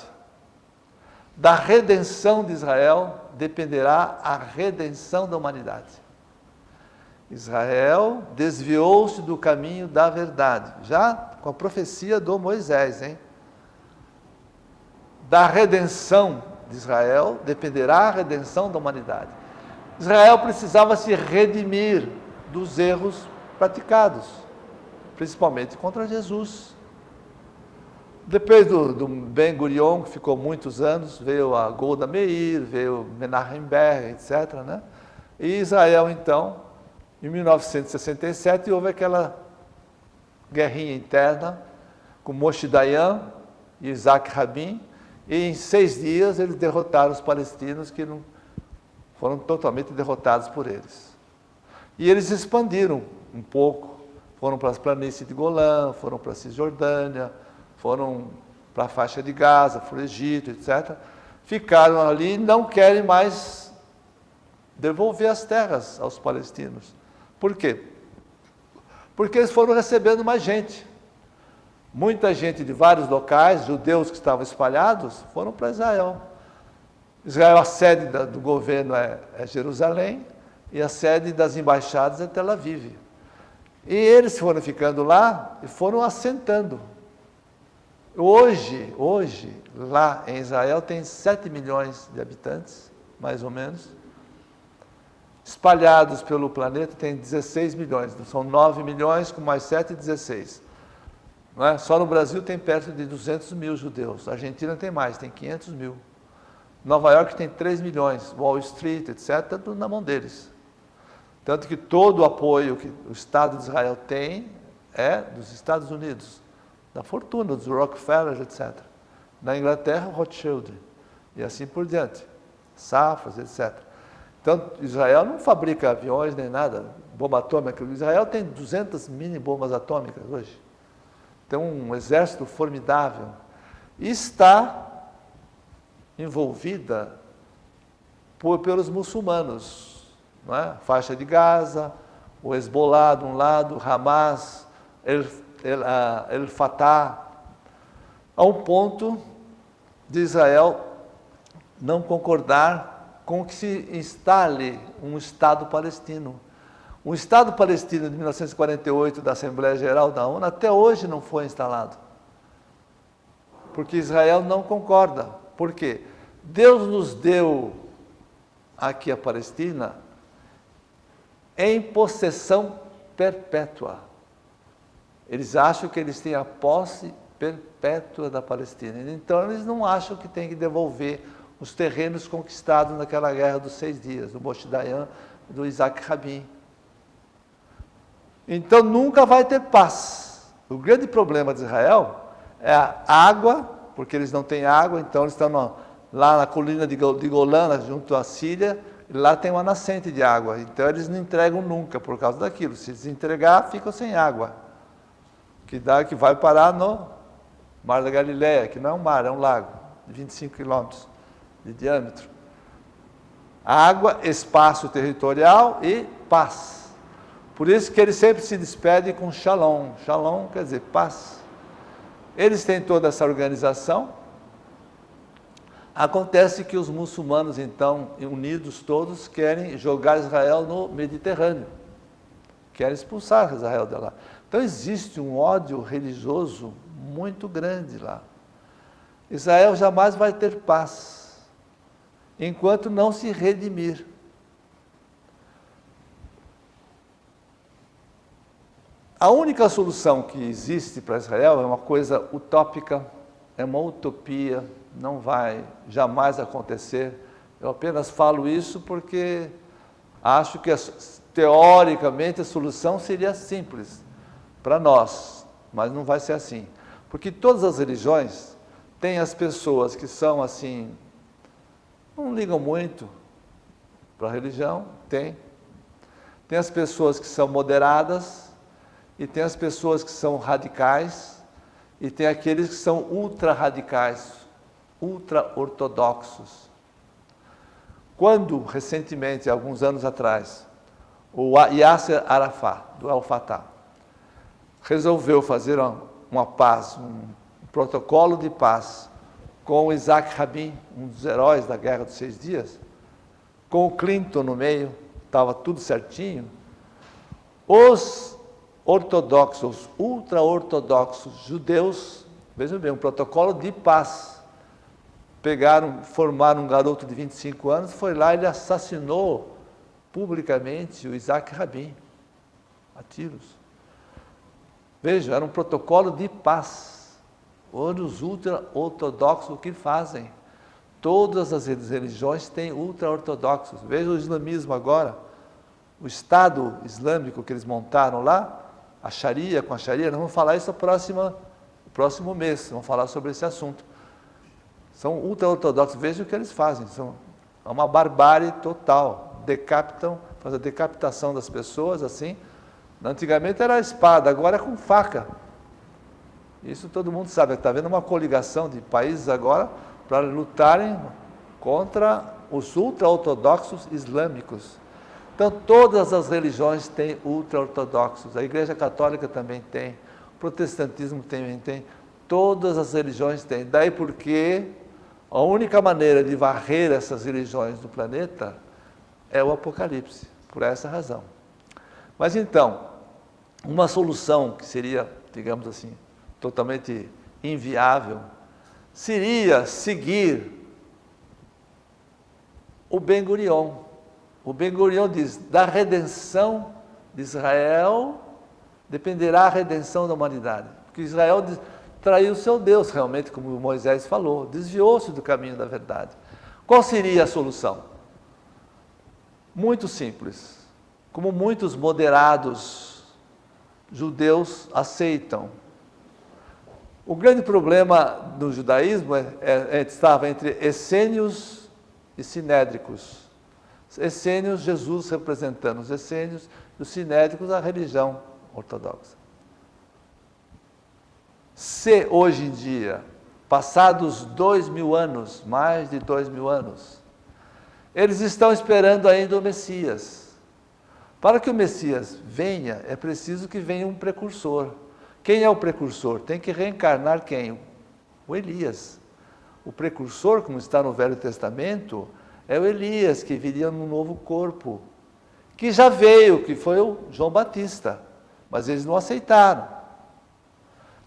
Da redenção de Israel dependerá a redenção da humanidade. Israel desviou-se do caminho da verdade, já com a profecia do Moisés, hein? Da redenção de Israel dependerá a redenção da humanidade. Israel precisava se redimir dos erros praticados, principalmente contra Jesus. Depois do Ben-Gurion, que ficou muitos anos, veio a Golda Meir, veio Menachem Begin, etc., né? E Israel, então, em 1967, houve aquela guerrinha interna com Moshe Dayan e Isaac Rabin, e em 6 dias eles derrotaram os palestinos, que não foram totalmente derrotados por eles. E eles expandiram um pouco, foram para as planícies de Golã, foram para a Cisjordânia, foram para a faixa de Gaza, para o Egito, etc. Ficaram ali e não querem mais devolver as terras aos palestinos. Por quê? Porque eles foram recebendo mais gente. Muita gente de vários locais, judeus que estavam espalhados, foram para Israel. Israel, a sede do governo é Jerusalém, e a sede das embaixadas é Tel Aviv. E eles foram ficando lá e foram assentando. Hoje, lá em Israel, tem 7 milhões de habitantes, mais ou menos. Espalhados pelo planeta, tem 16 milhões. São 9 milhões, com mais 7, 16. Não é? Só no Brasil tem perto de 200 mil judeus. A Argentina tem mais, tem 500 mil. Nova York tem 3 milhões. Wall Street, etc., tudo na mão deles. Tanto que todo o apoio que o Estado de Israel tem é dos Estados Unidos, da fortuna, dos Rockefeller, etc. Na Inglaterra, Rothschild, e assim por diante, Safras, etc. Então, Israel não fabrica aviões nem nada, bomba atômica. Israel tem 200 mini bombas atômicas hoje. Tem um exército formidável. E está envolvida pelos muçulmanos. Não é? Faixa de Gaza, o Hezbollah de um lado, Hamas, El Fatah, a um ponto de Israel não concordar com que se instale um Estado palestino. O Estado palestino de 1948 da Assembleia Geral da ONU até hoje não foi instalado. Porque Israel não concorda. Por quê? Deus nos deu aqui a Palestina em possessão perpétua. Eles acham que eles têm a posse perpétua da Palestina. Então, eles não acham que tem que devolver os terrenos conquistados naquela guerra dos 6 dias, do Moshe Dayan e do Isaac Rabin. Então, nunca vai ter paz. O grande problema de Israel é a água, porque eles não têm água, então eles estão lá na colina de Golã, junto à Síria, e lá tem uma nascente de água. Então, eles não entregam nunca por causa daquilo. Se eles entregar, ficam sem água. Que vai parar no Mar da Galileia, que não é um mar, é um lago, de 25 quilômetros de diâmetro. Água, espaço territorial e paz. Por isso que eles sempre se despedem com shalom. Shalom quer dizer paz. Eles têm toda essa organização. Acontece que os muçulmanos, então, unidos todos, querem jogar Israel no Mediterrâneo. Querem expulsar Israel de lá. Então, existe um ódio religioso muito grande lá. Israel jamais vai ter paz, enquanto não se redimir. A única solução que existe para Israel é uma coisa utópica, é uma utopia, não vai jamais acontecer. Eu apenas falo isso porque acho que, teoricamente, a solução seria simples para nós, mas não vai ser assim. Porque todas as religiões têm as pessoas que são assim, não ligam muito para a religião, tem as pessoas que são moderadas, e tem as pessoas que são radicais, e tem aqueles que são ultra-radicais, ultra-ortodoxos. Quando, recentemente, alguns anos atrás, o Yasser Arafat, do El Fatah, resolveu fazer uma paz, um protocolo de paz com o Isaac Rabin, um dos heróis da Guerra dos 6 Dias, com o Clinton no meio, estava tudo certinho, os ortodoxos, ultra-ortodoxos judeus, vejam bem, um protocolo de paz. Formaram um garoto de 25 anos, foi lá e ele assassinou publicamente o Isaac Rabin, a tiros. Vejam, era um protocolo de paz. Hoje os ultra-ortodoxos o que fazem? Todas as religiões têm ultra-ortodoxos. Vejam o islamismo agora. O Estado Islâmico que eles montaram lá, a Sharia, com a Sharia, nós vamos falar isso no próximo mês, vamos falar sobre esse assunto. São ultra-ortodoxos, vejam o que eles fazem, é uma barbárie total, fazem a decapitação das pessoas, assim. Antigamente era a espada, agora é com faca. Isso todo mundo sabe, está havendo uma coligação de países agora para lutarem contra os ultra-ortodoxos islâmicos. Então, todas as religiões têm ultra-ortodoxos. A Igreja Católica também tem, o protestantismo também tem, todas as religiões têm. Daí porque a única maneira de varrer essas religiões do planeta é o Apocalipse, por essa razão. Mas então, uma solução que seria, digamos assim, totalmente inviável, seria seguir o Ben-Gurion. O Ben-Gurion diz, da redenção de Israel dependerá a redenção da humanidade. Porque Israel traiu seu Deus, realmente, como Moisés falou, desviou-se do caminho da verdade. Qual seria a solução? Muito simples. Como muitos moderados judeus aceitam. O grande problema no judaísmo estava entre essênios e sinédricos. Essênios, Jesus representando os essênios, e os sinédricos, a religião ortodoxa. Se hoje em dia, passados 2000 anos, mais de 2000 anos, eles estão esperando ainda o Messias. Para que o Messias venha, é preciso que venha um precursor. Quem é o precursor? Tem que reencarnar quem? O Elias. O precursor, como está no Velho Testamento, é o Elias, que viria num novo corpo, que já veio, que foi o João Batista, mas eles não aceitaram.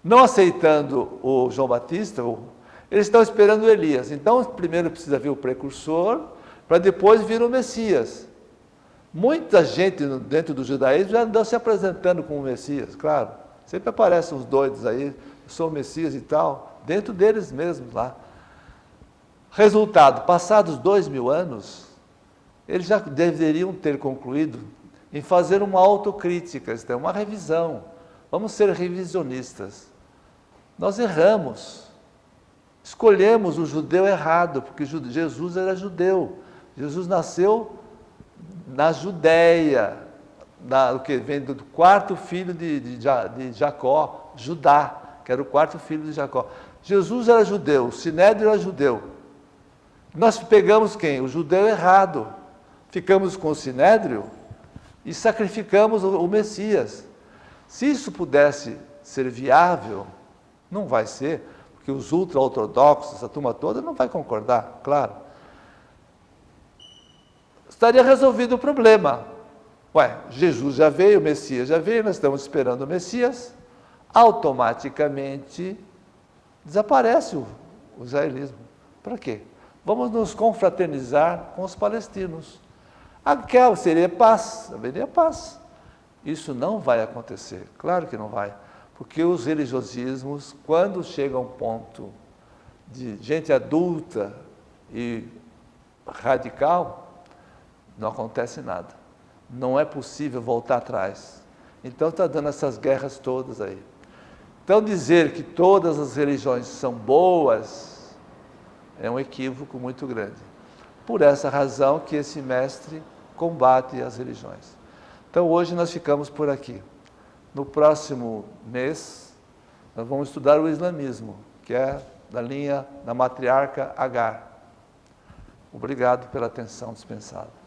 Não aceitando o João Batista, eles estão esperando o Elias. Então, primeiro precisa vir o precursor, para depois vir o Messias. Muita gente dentro do judaísmo já andou se apresentando como Messias, claro. Sempre aparecem uns doidos aí, eu sou o Messias e tal, dentro deles mesmos lá. Resultado, passados 2000 anos, eles já deveriam ter concluído em fazer uma autocrítica, isto é, uma revisão. Vamos ser revisionistas. Nós erramos. Escolhemos o judeu errado, porque Jesus era judeu. Jesus nasceu na Judéia, o que vem do quarto filho de Jacó, Judá, que era o quarto filho de Jacó. Jesus era judeu, o Sinédrio era judeu. Nós pegamos quem? O judeu errado. Ficamos com o Sinédrio e sacrificamos o Messias. Se isso pudesse ser viável, não vai ser, porque os ultra-ortodoxos, a turma toda, não vai concordar, claro. Estaria resolvido o problema. Jesus já veio, o Messias já veio, nós estamos esperando o Messias, automaticamente desaparece o israelismo. Para quê? Vamos nos confraternizar com os palestinos. Aquela seria paz, haveria paz. Isso não vai acontecer, claro que não vai, porque os religiosismos, quando chegam a um ponto de gente adulta e radical, não acontece nada. Não é possível voltar atrás. Então está dando essas guerras todas aí. Então dizer que todas as religiões são boas é um equívoco muito grande. Por essa razão que esse mestre combate as religiões. Então hoje nós ficamos por aqui. No próximo mês nós vamos estudar o islamismo, que é da linha da matriarca Agar. Obrigado pela atenção dispensada.